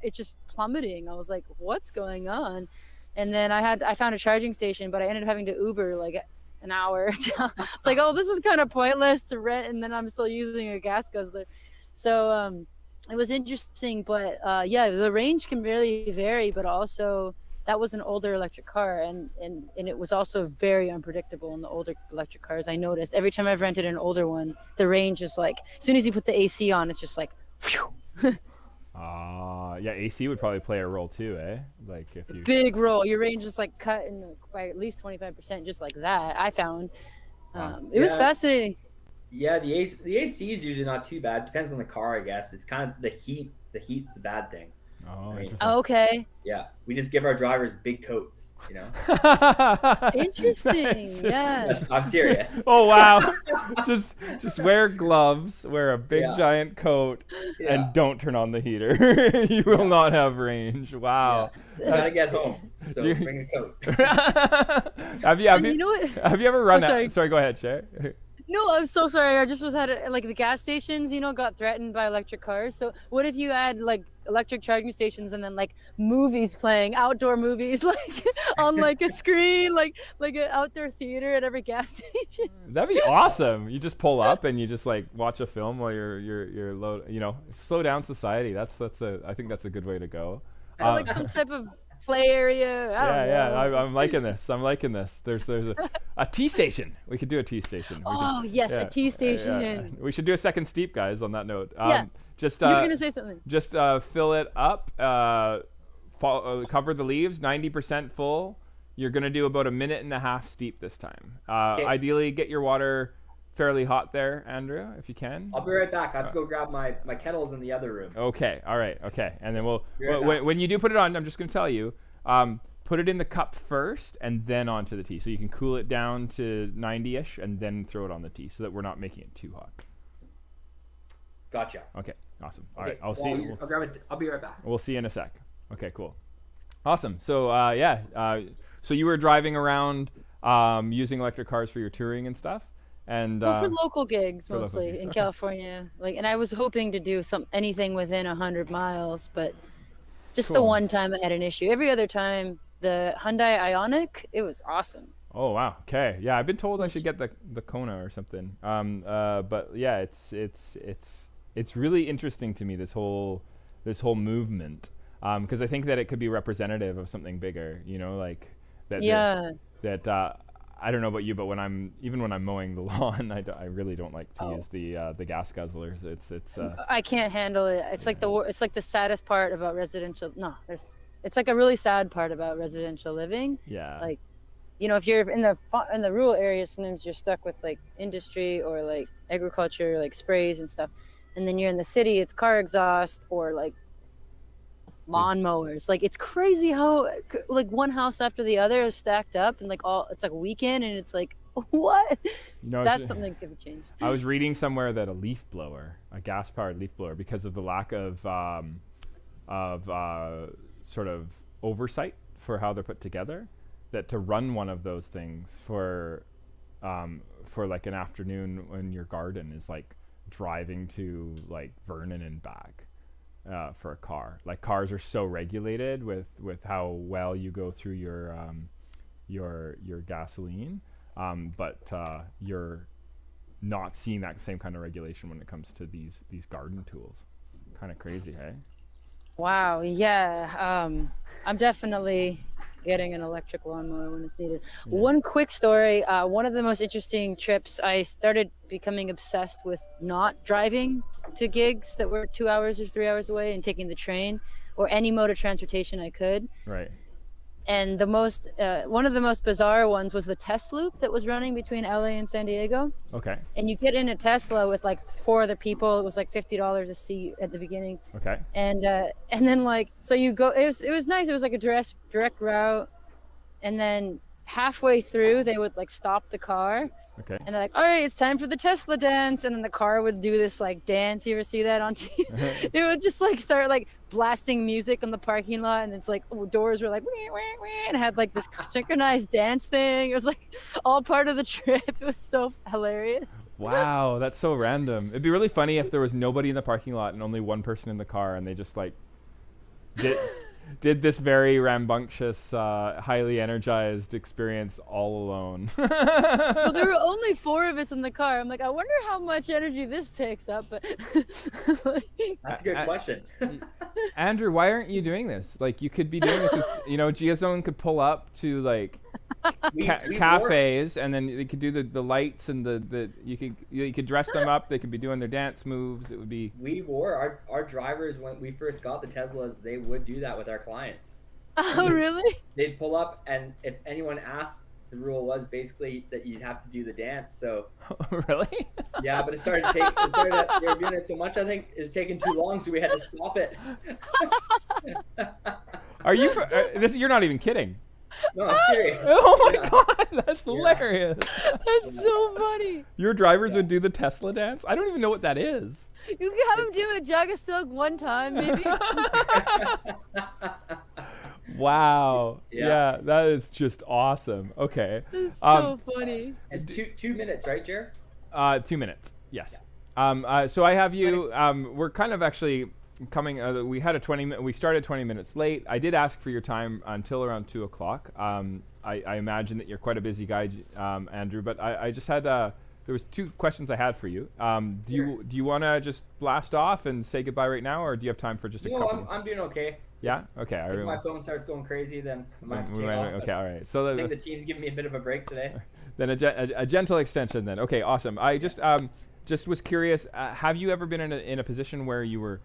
it's just plummeting. I was like, what's going on? And then I found a charging station, but I ended up having to Uber like an hour. It's like, oh, this is kind of pointless to rent, and then I'm still using a gas guzzler. So it was interesting, but yeah, the range can really vary, but also that was an older electric car, and it was also very unpredictable in the older electric cars. I noticed every time I've rented an older one, the range is like, as soon as you put the AC on, it's just like, phew. Yeah, AC would probably play a role too, eh? Like if you Big roll. Your range is like cut by at least 25%, just like that. I found. It was fascinating. Yeah, the AC is usually not too bad. Depends on the car, I guess. It's kind of the heat. The heat's the bad thing. Oh, Right. interesting. Okay. Yeah, we just give our drivers big coats, you know. Interesting. Nice. Yeah. I'm serious. Oh wow! just wear gloves, wear a big Yeah. giant coat, Yeah. and don't turn on the heater. You will not have range. Wow. You gotta get home, so You- bring a coat. have you And you know what? have you ever run sorry. out? Sorry, go ahead, Sherri. No, I'm so sorry. I just was like the gas stations, got threatened by electric cars. So what if you had like electric charging stations and then like movies playing, outdoor movies, like on like a screen, like an outdoor theater at every gas station? That'd be awesome. You just pull up and you just like watch a film while you're low. Slow down society. I think that's a good way to go. Or like some type of play area. I don't know. I'm liking this. There's a tea station. We could do a tea station. Oh yes, a tea station. We should do a second steep, guys. On that note, Yeah. just You were gonna say something. just fill it up. Cover the leaves 90% full. You're gonna do about 1.5 minutes steep this time. Okay. Ideally, get your water fairly hot there, Andrew, if you can. I'll be right back. I have to go grab my kettles in the other room. Okay. All right. Okay. And then Be right back. when you do put it on, I'm just going to tell you, put it in the cup first and then onto the tea. So you can cool it down to 90-ish and then throw it on the tea so that we're not making it too hot. Gotcha. Okay. Awesome. All Okay, right. I'll well, see. I'll grab it. I'll be right back. We'll see you in a sec. Okay. Cool. Awesome. So so you were driving around using electric cars for your touring and stuff. And Well, for local gigs for local mostly gigs, in okay. California. And I was hoping to do anything within 100 miles, but just the Cool. one time I had an issue. Every other time, the Hyundai Ioniq, it was awesome. Oh wow. Okay. Yeah, I've been told I should get the Kona or something. But yeah, it's really interesting to me, this whole movement. Because I think that it could be representative of something bigger. Like that. Yeah. That I don't know about you, but when I'm mowing the lawn, I really don't like to use the gas guzzlers. It's I can't handle it. It's like the saddest part about residential. No, it's like a really sad part about residential living. yeah. Like, if you're in the rural areas, sometimes you're stuck with like industry or like agriculture, like sprays and stuff. And then you're in the city, it's car exhaust or like lawnmowers. Like, it's crazy how like one house after the other is stacked up and like it's like a weekend and it's like, what? That's something that could be changed. I was reading somewhere that a gas-powered leaf blower, because of the lack of sort of oversight for how they're put together, that to run one of those things for like an afternoon when your garden is like driving to like Vernon and back for a car. Like, cars are so regulated with how well you go through your gasoline, but you're not seeing that same kind of regulation when it comes to these garden tools. Kind of crazy, hey? Wow. Yeah. I'm definitely getting an electric lawnmower when it's needed. Yeah. One quick story. One of the most interesting trips, I started becoming obsessed with not driving to gigs that were 2 hours or 3 hours away and taking the train or any mode of transportation I could. Right. And the most one of the most bizarre ones was the test loop that was running between LA and San Diego. Okay. And you get in a Tesla with like 4 other people. It was like $50 a seat at the beginning. Okay. And then like, so you go, it was nice. It was like a direct route. And then halfway through they would like stop the car. Okay. And they're like, all right, it's time for the Tesla dance. And then the car would do this like dance. You ever see that on TV? It would just like start like blasting music in the parking lot. And it's like, doors were like, wah, wah, wah, and had like this synchronized dance thing. It was like all part of the trip. It was so hilarious. Wow, that's so random. It'd be really funny if there was nobody in the parking lot and only one person in the car, and they just like did this very rambunctious, highly energized experience all alone. Well, there were only 4 of us in the car. I'm like, I wonder how much energy this takes up. But That's a good question. Andrew, why aren't you doing this? Like, you could be doing this with, GeaZone could pull up to like cafes, and then they could do the lights and you could dress them up. They could be doing their dance moves. It would be. We wore our drivers when we first got the Teslas. They would do that with our clients. Oh, really? They'd pull up, and if anyone asked, the rule was basically that you'd have to do the dance. So. Really? Yeah, but they were doing it so much. I think it was taking too long, so we had to stop it. Are you? You're not even kidding. No, I'm serious. Oh my God, that's hilarious. That's so funny. Your drivers would do the Tesla dance? I don't even know what that is. You can have them do a JagaSilk one time, maybe. Wow. Yeah, that is just awesome. Okay. That's so funny. It's 2 minutes, right, Jer? 2 minutes. Yes. So I have you. We're kind of actually coming. We had we started 20 minutes late. I did ask for your time until around 2 o'clock. I imagine that you're quite a busy guy, Andrew. But I just had. There was 2 questions I had for you. Do you want to just blast off and say goodbye right now, or do you have time for just a couple? No, I'm doing okay. Yeah. Okay. If my phone starts going crazy, then I might have to take off. Okay. All right. So I think the team's giving me a bit of a break today. Then a gentle extension. Then. Okay. Awesome. I just was curious. Have you ever been in a position where you were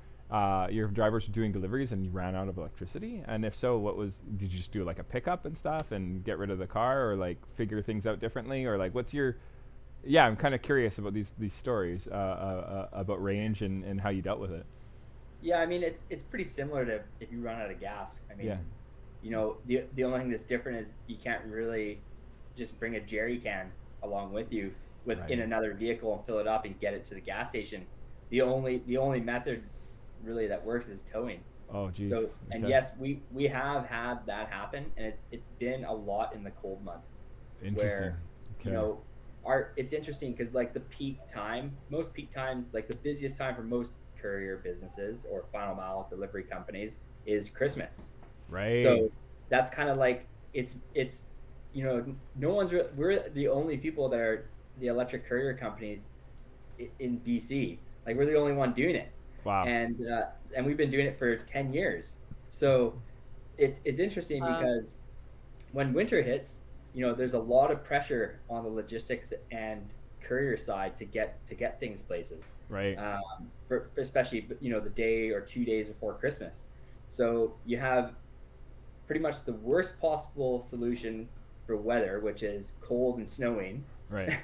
your drivers were doing deliveries and you ran out of electricity? And if so, did you just do like a pickup and stuff and get rid of the car, or like figure things out differently, or like what's your? Yeah, I'm kind of curious about these stories about range and how you dealt with it. Yeah, I mean it's pretty similar to if you run out of gas. I mean, the only thing that's different is you can't really just bring a jerry can along with you in another vehicle and fill it up and get it to the gas station. The only method really that works is towing. Oh, geez. So and yes, we have had that happen, and it's been a lot in the cold months. Interesting. Where, it's interesting because like most peak times, like the busiest time for most courier businesses or final mile delivery companies is Christmas. Right. So that's kind of like it's no one's we're the only people that are the electric courier companies in BC. Like we're the only one doing it. Wow. And we've been doing it for 10 years. So it's interesting because when winter hits, there's a lot of pressure on the logistics and courier side to get things places. Right. For especially the day or 2 days before Christmas. So you have pretty much the worst possible solution for weather, which is cold and snowing. Right.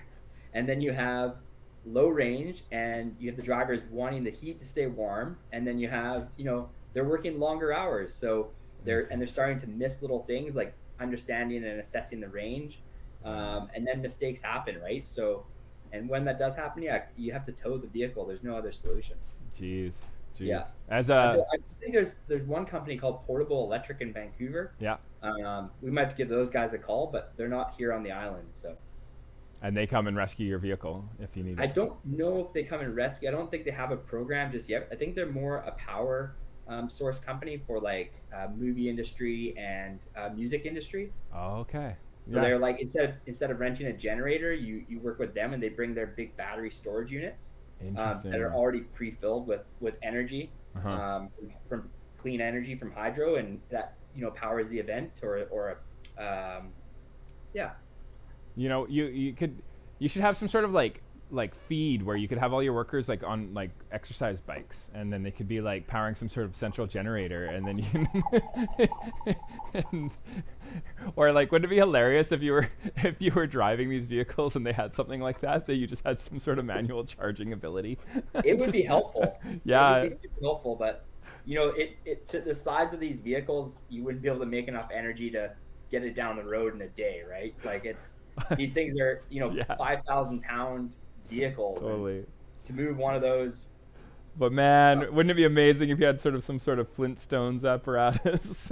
And then you have low range, and you have the drivers wanting the heat to stay warm, and then you have they're working longer hours, so they're starting to miss little things like understanding and assessing the range, and then mistakes happen, right? So, and when that does happen, you have to tow the vehicle. There's no other solution. Jeez. Yeah. I think there's one company called Portable Electric in Vancouver. Yeah. We might have to give those guys a call, but they're not here on the island, so. And they come and rescue your vehicle if you need it. I don't know if they come and rescue. I don't think they have a program just yet. I think they're more a power source company for like movie industry and music industry. Oh, okay. So they're like instead of renting a generator, you work with them and they bring their big battery storage units that are already pre-filled with energy from clean energy from hydro, and that powers the event or yeah. You should have some sort of like like feed where you could have all your workers like on like exercise bikes, and then they could be like powering some sort of central generator, and then you and, or like wouldn't it be hilarious if you were driving these vehicles and they had something like that you just had some sort of manual charging ability? It would be helpful. Yeah. It would be super helpful, but you know, it to the size of these vehicles, you wouldn't be able to make enough energy to get it down the road in a day, right? Like these things are, you know, Yeah. 5,000-pound vehicles. Totally. To move one of those. But man, wouldn't it be amazing if you had sort of some sort of Flintstones apparatus?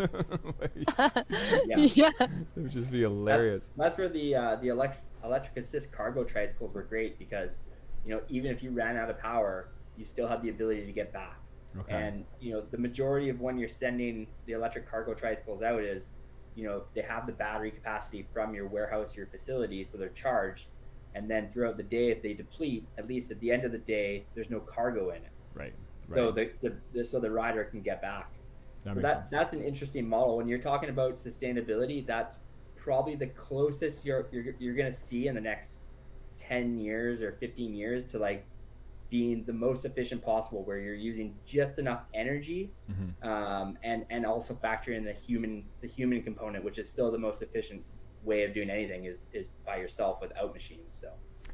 Yeah. It would just be hilarious. That's where the electric assist cargo tricycles were great, because, you know, even if you ran out of power, you still had the ability to get back. Okay. And, you know, the majority of when you're sending the electric cargo tricycles out is, you know, they have the battery capacity from your warehouse, your facility, so they're charged. And then throughout the day, if they deplete, at least at the end of the day, there's no cargo in it. Right. So the rider can get back. That's an interesting model. When you're talking about sustainability, that's probably the closest you're going to see in the next 10 years or 15 years to like being the most efficient possible, where you're using just enough energy, and also factor in the human component, which is still the most efficient way of doing anything is by yourself without machines. So,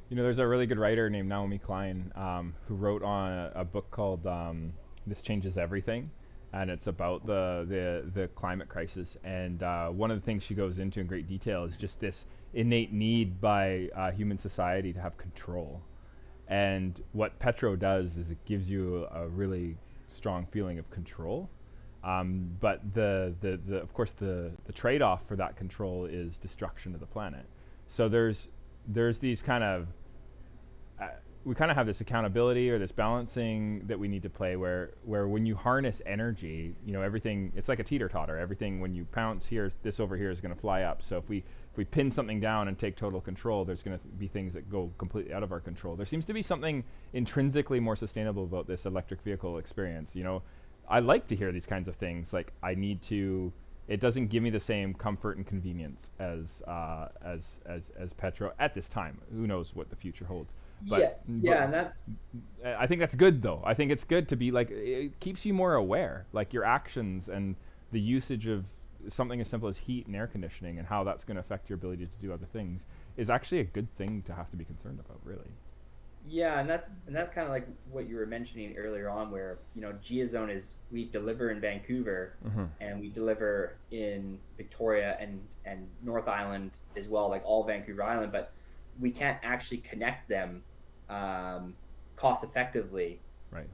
you know, there's a really good writer named Naomi Klein who wrote on a book called This Changes Everything, and it's about the climate crisis. And one of the things she goes into in great detail is just this innate need by human society to have control. And what Petro does is it gives you a really strong feeling of control. But of course the trade-off for that control is destruction of the planet. So there's these kind of we kind of have this accountability or this balancing that we need to play where when you harness energy, you know, everything, it's like a teeter-totter. Everything, when you pounce here, this over here is going to fly up. So if we pin something down and take total control, there's going to be things that go completely out of our control. There seems to be something intrinsically more sustainable about this electric vehicle experience. You know, I like to hear these kinds of things. Like, it doesn't give me the same comfort and convenience as Petro at this time. Who knows what the future holds? But and that's. I think that's good, though. I think it's good to be like, it keeps you more aware, like your actions and the usage of something as simple as heat and air conditioning and how that's going to affect your ability to do other things is actually a good thing to have to be concerned about, really. Yeah, and that's kind of like what you were mentioning earlier on, where, you know, GeaZone is, we deliver in Vancouver, and we deliver in Victoria and North Island as well, like all Vancouver Island, but we can't actually connect them cost effectively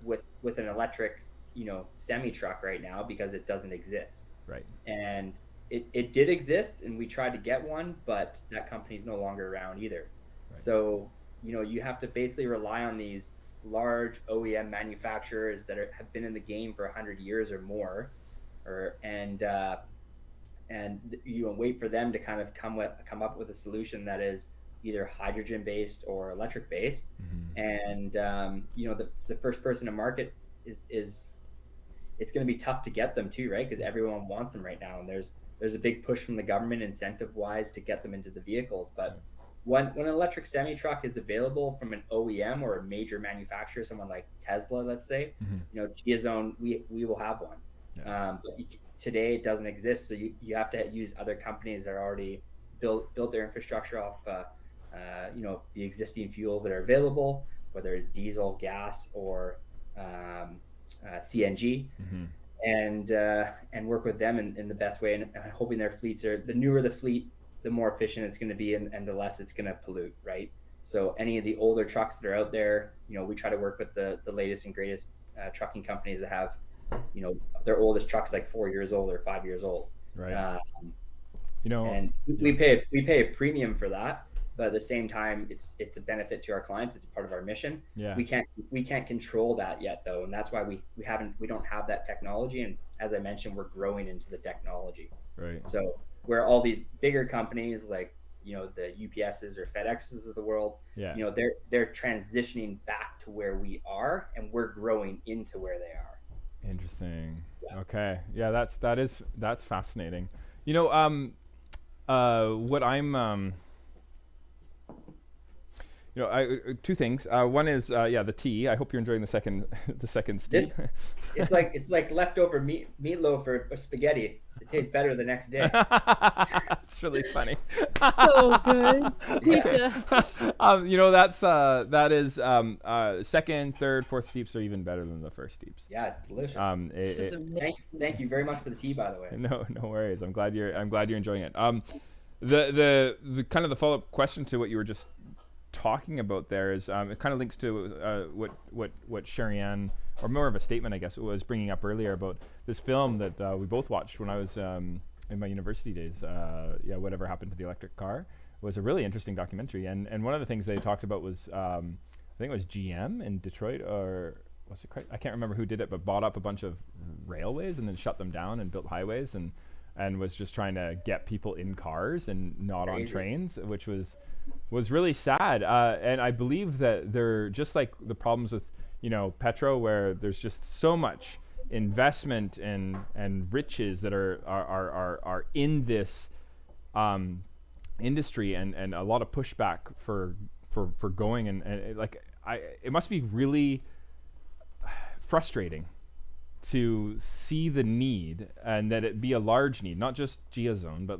with an electric, you know, semi truck right now, because it doesn't exist. Right. And it did exist, and we tried to get one, but that company's no longer around either. Right. So, you know, you have to basically rely on these large OEM manufacturers that have been in the game for 100 years or more, and you know, wait for them to kind of come up with a solution that is either hydrogen based or electric based. And you know, the first person to market is it's going to be tough to get them too, right? Because everyone wants them right now, and there's a big push from the government incentive wise to get them into the vehicles. But when an electric semi truck is available from an OEM or a major manufacturer, someone like Tesla, let's say, you know, GeaZone, we will have one. But today it doesn't exist, so you have to use other companies that are already built their infrastructure off you know, the existing fuels that are available, whether it's diesel, gas, or CNG, and work with them in the best way, and hoping their fleets are, the newer the fleet, the more efficient it's going to be, and the less it's going to pollute, right? So any of the older trucks that are out there, you know, we try to work with the latest and greatest trucking companies that have, you know, their oldest trucks like 4 years old or 5 years old. Right. You know, and we pay a premium for that, but at the same time, it's a benefit to our clients. It's part of our mission. Yeah. We can't control that yet, though, and that's why we don't have that technology. And as I mentioned, we're growing into the technology. Right. So where all these bigger companies like, you know, the UPSs or FedExes of the world, you know, they're transitioning back to where we are, and we're growing into where they are. Interesting. Yeah. Okay. Yeah, that's fascinating. You know, what I'm two things. One is the tea. I hope you're enjoying the second the second steep. It's like leftover meatloaf or spaghetti. It tastes better the next day. It's really funny. So good. Pizza. That is second, third, fourth steeps are even better than the first steeps. Yeah, it's delicious. Thank you very much for the tea, by the way. No worries. I'm glad you're enjoying it. The kind of the follow-up question to what you were just talking about there is it kind of links to what Sherri, or more of a statement, I guess, was bringing up earlier about this film that we both watched when I was in my university days. Whatever Happened to the Electric Car was a really interesting documentary, and one of the things they talked about was I think it was GM in Detroit, or was it? I can't remember who did it, but bought up a bunch of railways and then shut them down and built highways and was just trying to get people in cars and not on trains, which was really sad. And I believe that they're just like the problems with, Petro, where there's just so much investment and riches that are in this industry, and a lot of pushback for going and it must be really frustrating to see the need, and that it be a large need, not just GeaZone, but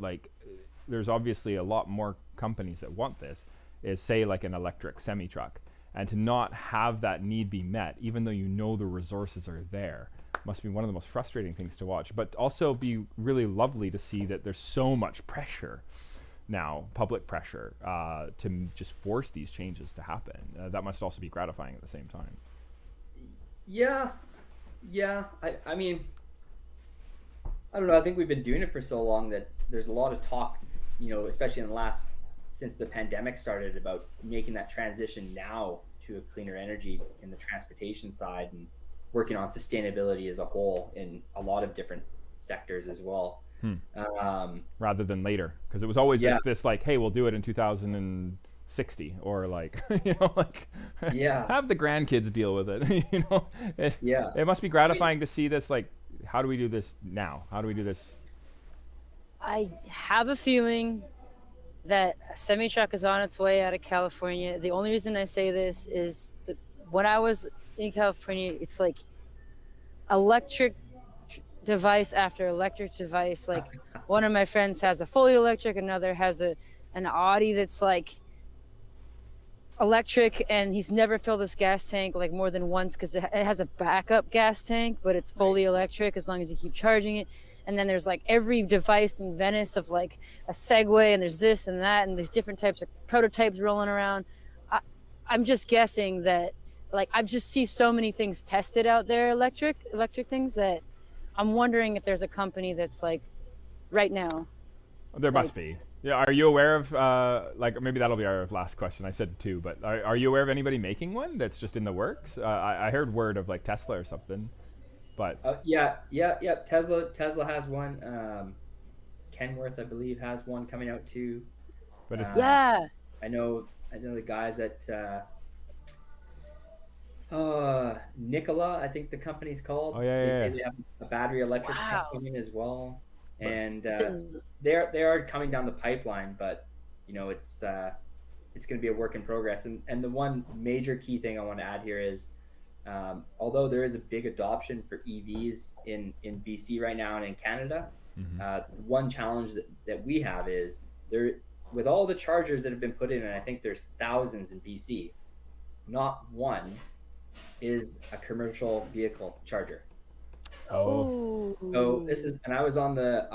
there's obviously a lot more companies that want this, is say like an electric semi-truck, and to not have that need be met, even though the resources are there, must be one of the most frustrating things to watch, but also be really lovely to see that there's so much pressure now, public pressure, to just force these changes to happen. That must also be gratifying at the same time. Yeah, I mean, I don't know. I think we've been doing it for so long that there's a lot of talk, especially since the pandemic started, about making that transition now to a cleaner energy in the transportation side, and working on sustainability as a whole in a lot of different sectors as well. Rather than later, because it was always this like, hey, we'll do it in 2060, or have the grandkids deal with it. It must be gratifying to see this, like, how do we do this now? How do we do this? I have a feeling that a semi-truck is on its way out of California. The only reason I say this is that when I was in California, it's like electric device after electric device. Like, one of my friends has a fully electric, another has an Audi that's like electric, and he's never filled his gas tank like more than once, because it has a backup gas tank, but it's fully electric as long as you keep charging it. And then there's like every device in Venice of like a Segway, and there's this and that, and there's different types of prototypes rolling around. I'm just guessing that, like, I just see so many things tested out there, electric things, that I'm wondering if there's a company that's like right now. There must be. Yeah. Are you aware of maybe that'll be our last question. I said two, but are you aware of anybody making one that's just in the works? I heard word of like Tesla or something, but yeah. Tesla has one. Kenworth, I believe, has one coming out too. But I know the guys at Nikola, I think the company's called. They say they have a battery electric truck coming as well, and they are coming down the pipeline. But it's going to be a work in progress. And the one major key thing I want to add here is, although there is a big adoption for EVs in BC right now and in Canada, one challenge that we have is there, with all the chargers that have been put in, and I think there's thousands in BC, not one is a commercial vehicle charger. Oh. So this is, and I was on a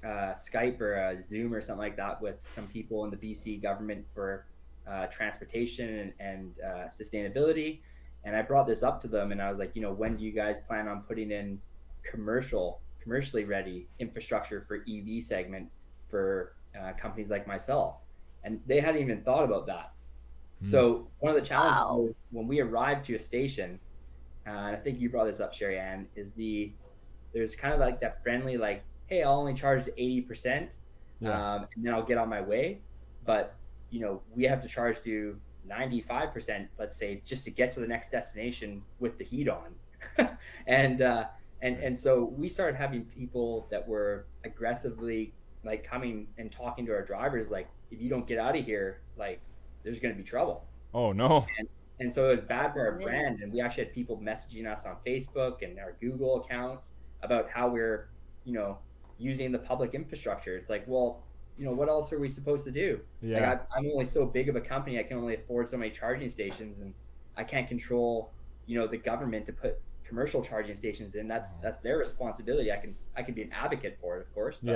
Skype or a Zoom or something like that with some people in the BC government for transportation and sustainability, and I brought this up to them, and I was like, when do you guys plan on putting in commercially ready infrastructure for EV segment for companies like myself? And they hadn't even thought about that. So one of the challenges when we arrived to a station, and I think you brought this up, Sherri Ann, is there's kind of like that friendly, like, hey, I'll only charge to 80%, and then I'll get on my way. But we have to charge to 95%, let's say, just to get to the next destination with the heat on. And so we started having people that were aggressively like coming and talking to our drivers, like, if you don't get out of here, like, there's going to be trouble. Oh no. And so it was bad for our Yeah. brand. And we actually had people messaging us on Facebook and our Google accounts about how we're, you know, using the public infrastructure. It's like, well, you know, what else are we supposed to do? Like, Yeah. I'm only so big of a company. I can only afford so many charging stations, and I can't control, you know, the government to put commercial charging stations in. That's their responsibility. I can be an advocate for it, of course, but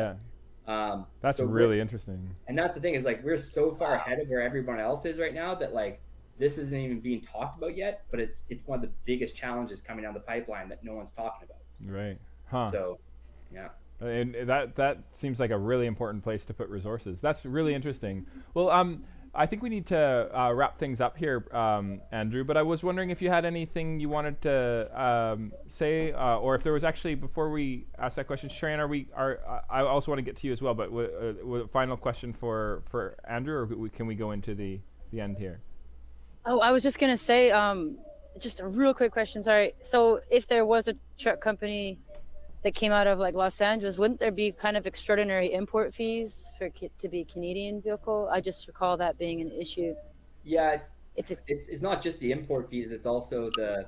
Yeah. That's so really interesting. and that's the thing is like we're so far ahead of where everyone else is right now that like this isn't even being talked about yet, but it's one of the biggest challenges coming down the pipeline that no one's talking about. Right. Huh. So, yeah. And that seems like a really important place to put resources. That's really interesting. Well, I think we need to wrap things up here, Andrew. But I was wondering if you had anything you wanted to say, or if there was actually before we ask that question, Sharon, I also want to get to you as well. But final question for Andrew, or can we go into the end here? Oh, I was just gonna say, just a real quick question. Sorry. So, if there was a truck company that came out of like Los Angeles, wouldn't there be kind of extraordinary import fees for to be Canadian vehicle? I just recall that being an issue. Yeah, If it's it's not just the import fees, it's also the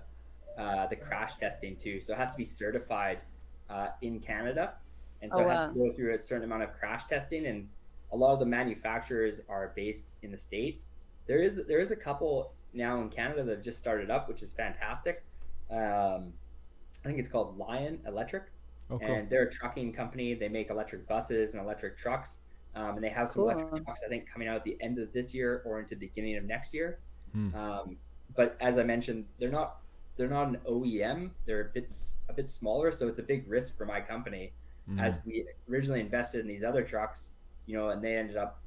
crash testing too. So it has to be certified in Canada, and so oh it has wow, to go through a certain amount of crash testing. And a lot of the manufacturers are based in the States. There is a couple now in Canada that have just started up, which is fantastic. I think it's called Lion Electric, Oh, cool. and they're a trucking company. They make electric buses and electric trucks, and they have some electric cool. trucks I think coming out at the end of this year or into the beginning of next year. Hmm. But as I mentioned, they're not an OEM. They're a bit smaller, so it's a big risk for my company. As we originally invested in these other trucks, you know, and they ended up,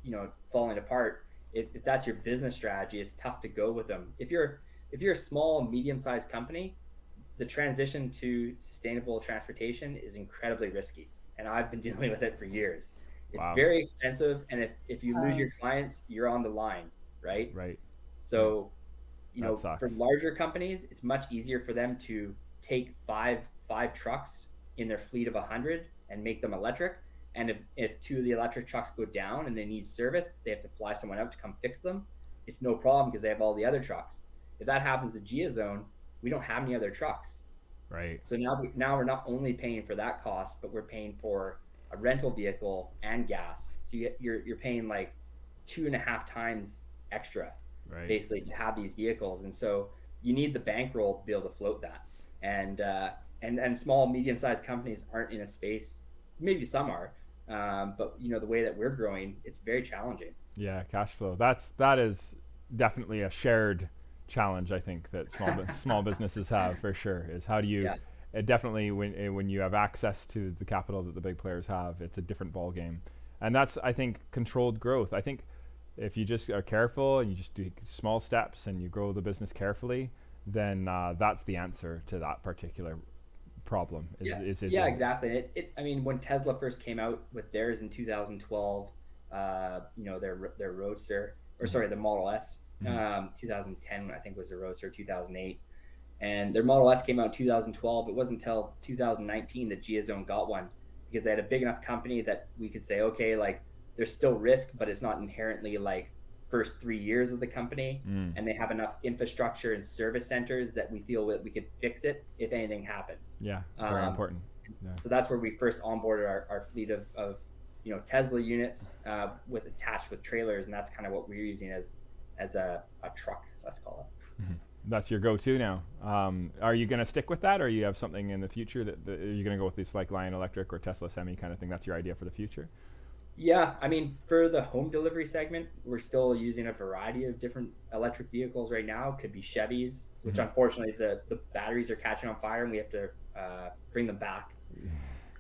you know, falling apart. If that's your business strategy, it's tough to go with them. If you're a small, medium-sized company, the transition to sustainable transportation is incredibly risky, and I've been dealing with it for years. It's Wow. very expensive, and if you lose Wow. your clients, you're on the line, right? Right. So, you That know, for sucks. larger companies, it's much easier for them to take five trucks in their fleet of 100 and make them electric. And if two of the electric trucks go down and they need service, they have to fly someone out to come fix them. It's no problem because they have all the other trucks. If that happens to GeaZone, we don't have any other trucks. Right. So now we're not only paying for that cost, but we're paying for a rental vehicle and gas. So you're paying like 2.5 times extra, Right. basically, to have these vehicles. And so you need the bankroll to be able to float that. And and small medium sized companies aren't in a space. Maybe some are, but you know the way that we're growing, it's very challenging. Yeah, cash flow. That is definitely a shared challenge. I think that small businesses have for sure. Is how do you Yeah, definitely when you have access to the capital that the big players have, it's a different ball game, and that's I think controlled growth. I think if you just are careful and you just do small steps and you grow the business carefully, then that's the answer to that particular problem. yeah, exactly. I mean, when Tesla first came out with theirs in 2012, you know, their Roadster, or Mhm. sorry, the Model S, Mhm. 2010 I think was the Roadster, 2008, and their Model S came out in 2012. It wasn't until 2019 that GeaZone got one because they had a big enough company that we could say, okay, like there's still risk, but it's not inherently like first 3 years of the company, Mm. and they have enough infrastructure and service centers that we feel that we could fix it if anything happened. Yeah, very Um, important. Yeah. so that's where we first onboarded our fleet of you know Tesla units with attached with trailers, and that's kind of what we're using as a truck, let's call it. Mhm. That's your go-to now. Are you going to stick with that, or you have something in the future that are you going to go with this like Lion Electric or Tesla Semi kind of thing? That's your idea for the future. Yeah, I mean, for the home delivery segment, we're still using a variety of different electric vehicles right now. Could be Chevys, which Mhm. unfortunately the batteries are catching on fire, and we have to bring them back.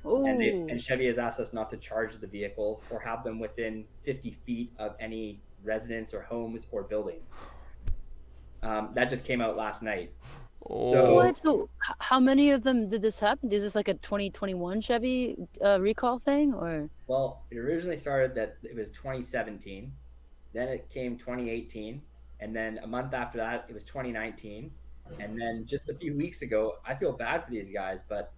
Oh, And Chevy has asked us not to charge the vehicles or have them within 50 feet of any residence or homes or buildings. That just came out last night. Oh. So, what? So, how many of them did this happen? Is this like a 2021 Chevy recall thing, or? well, it originally started that it was 2017, then it came 2018, and then a month after that, it was 2019. And then just a few weeks ago, I feel bad for these guys, but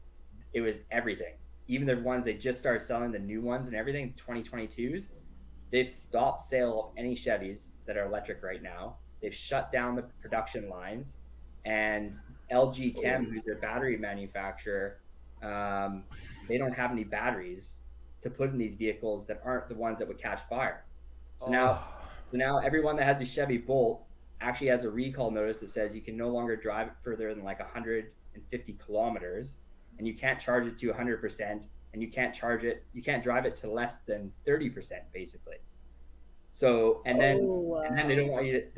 it was everything. Even the ones they just started selling, the new ones and everything, 2022s, they've stopped sale of any Chevys that are electric right now. They've shut down the production lines, and LG Chem, who's their battery manufacturer, they don't have any batteries to put in these vehicles that aren't the ones that would catch fire. So now everyone that has a Chevy Bolt actually has a recall notice that says you can no longer drive it further than like 150 kilometers, and you can't charge it to 100%, and you can't drive it to less than 30%, basically. So and then they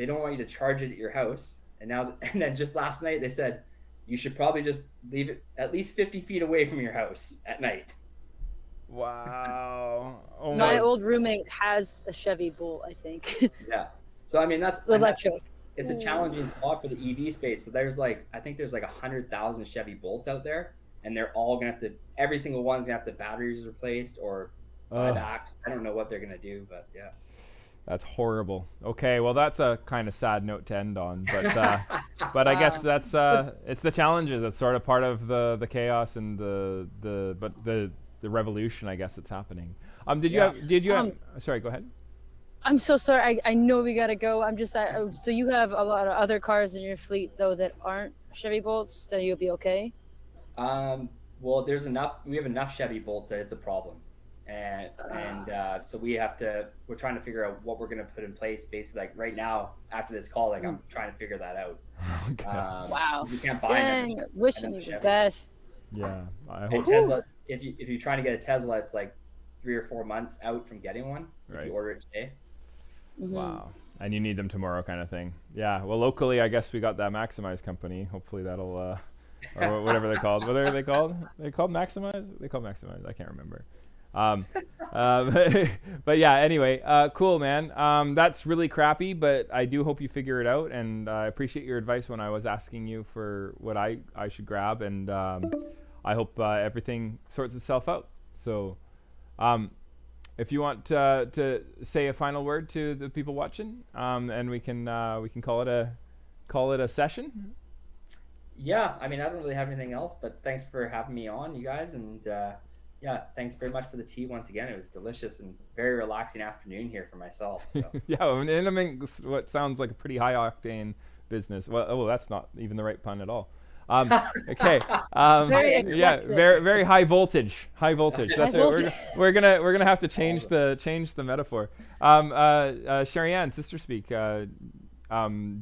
don't want you to charge it at your house. And then just last night they said you should probably just leave it at least 50 feet away from your house at night. Wow. Oh my old roommate has a Chevy Bolt, I think. Yeah. So I mean that's electric. It's a challenging spot for the EV space. So I think there's like 100,000 Chevy Bolts out there, and they're all gonna have to, every single one's gonna have the batteries replaced or buybacks. I don't know what they're gonna do, but yeah. That's horrible. Okay, well that's a kind of sad note to end on, but I guess that's it's the challenges. That's sort of part of the chaos and the revolution, I guess, that's happening. Did you have sorry, go ahead. I'm so sorry. I know we gotta go. I'm just so you have a lot of other cars in your fleet though that aren't Chevy Bolts. Then you'll be okay. Well, we have enough Chevy Bolts that it's a problem, and so we're trying to figure out what we're gonna put in place. Basically, like right now after this call, like I'm trying to figure that out. Okay. Wow. You can't buy Dang, wishing you the best. Yeah. I hope. Tesla, if you're trying to get a Tesla, it's like 3 or 4 months out from getting one. Right. If you order it today. Mm-hmm. Wow. And you need them tomorrow, kind of thing. Yeah. Well, locally, I guess we got that Maximize company. Hopefully that'll or whatever they're called. What are they called? They called Maximize? They called Maximize. I can't remember. But yeah, anyway, cool, man. That's really crappy, but I do hope you figure it out, and I appreciate your advice when I was asking you for what I should grab, and I hope everything sorts itself out. So if you want to say a final word to the people watching, and we can call it a session. Yeah, I mean, I don't really have anything else, but thanks for having me on, you guys, and yeah, thanks very much for the tea once again. It was delicious and very relaxing afternoon here for myself. So. Yeah, and I mean, what sounds like a pretty high octane business. Well, that's not even the right pun at all. Okay. Very high voltage. High voltage. That's it. We're gonna have to change the metaphor. Sherri Ann, Sister Speak. Do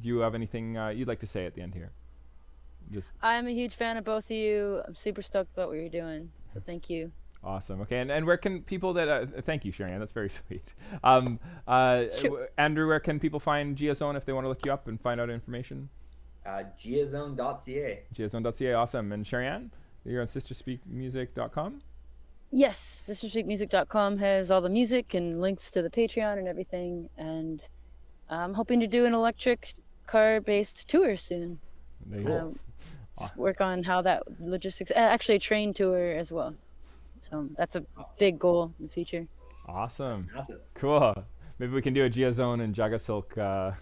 you have anything you'd like to say at the end here? I'm a huge fan of both of you. I'm super stoked about what you're doing. So thank you. Awesome. Okay, and where can people that thank you, Sherri Ann. That's very sweet. Andrew, where can people find GeaZone if they want to look you up and find out information? GeaZone.ca. GeaZone.ca. Awesome. And Sherri Ann, you're on sisterspeakmusic.com. Yes, sisterspeakmusic.com has all the music and links to the Patreon and everything. And I'm hoping to do an electric car-based tour soon. There you go. Just work on how that logistics. Actually, a train tour as well. So that's a big goal in the future. Awesome. Cool. Maybe we can do a GeaZone and JagaSilk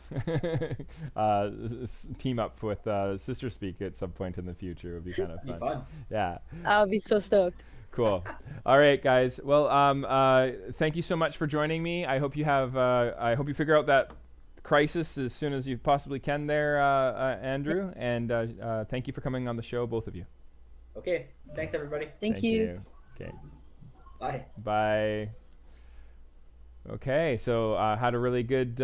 team up with Sister Speak at some point in the future. It would be kind of fun. Yeah. I'll be so stoked. Cool. All right, guys. Well, thank you so much for joining me. I hope you have. I hope you figure out that crisis as soon as you possibly can there, Andrew. And thank you for coming on the show, both of you. Okay. Thanks, everybody. Thank you. Okay. Bye. Bye. Okay, so had a really good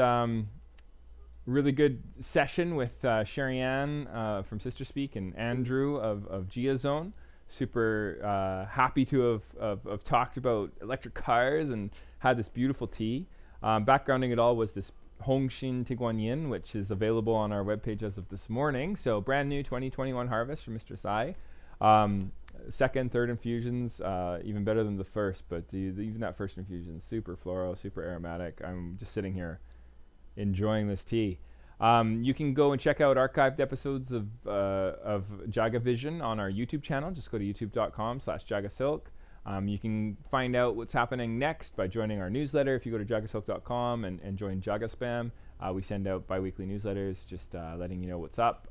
session with Sherri Ann from Sister Speak and Andrew of GeaZone. Super happy to have talked about electric cars and had this beautiful tea. Backgrounding it all was this Hongshin Tie Guan Yin, which is available on our webpage as of this morning. So brand new 2021 harvest from Mr. Sai. Second, third infusions, even better than the first, but even that first infusion, super floral, super aromatic. I'm just sitting here enjoying this tea. You can go and check out archived episodes of JagaVision on our YouTube channel. Just go to youtube.com/JagaSilk. You can find out what's happening next by joining our newsletter. If you go to jagasilk.com and join JagaSpam, we send out bi-weekly newsletters just letting you know what's up.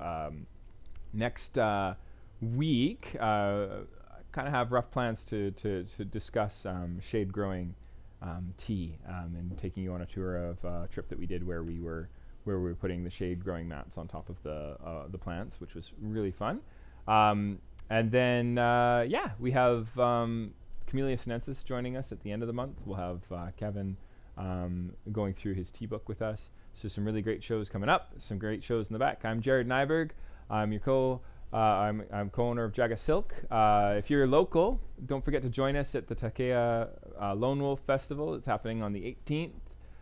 Next week, kind of have rough plans to discuss shade growing tea, and taking you on a tour of a trip that we did where we were putting the shade growing mats on top of the plants, which was really fun. And then we have Camellia sinensis joining us at the end of the month. We'll have Kevin going through his tea book with us. So some really great shows coming up. Some great shows in the back. I'm Jared Nyberg. I'm your I'm co-owner of JagaSilk. If you're local, don't forget to join us at the Takea Lone Wolf Festival. It's happening on the 18th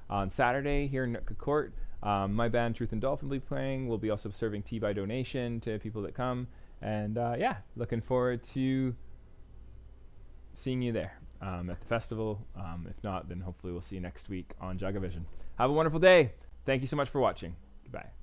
on Saturday here in Nootka Court. My band Truth and Dolphin will be playing. We'll be also serving tea by donation to people that come. And looking forward to seeing you there at the festival. If not, then hopefully we'll see you next week on JagaVision. Have a wonderful day. Thank you so much for watching. Goodbye.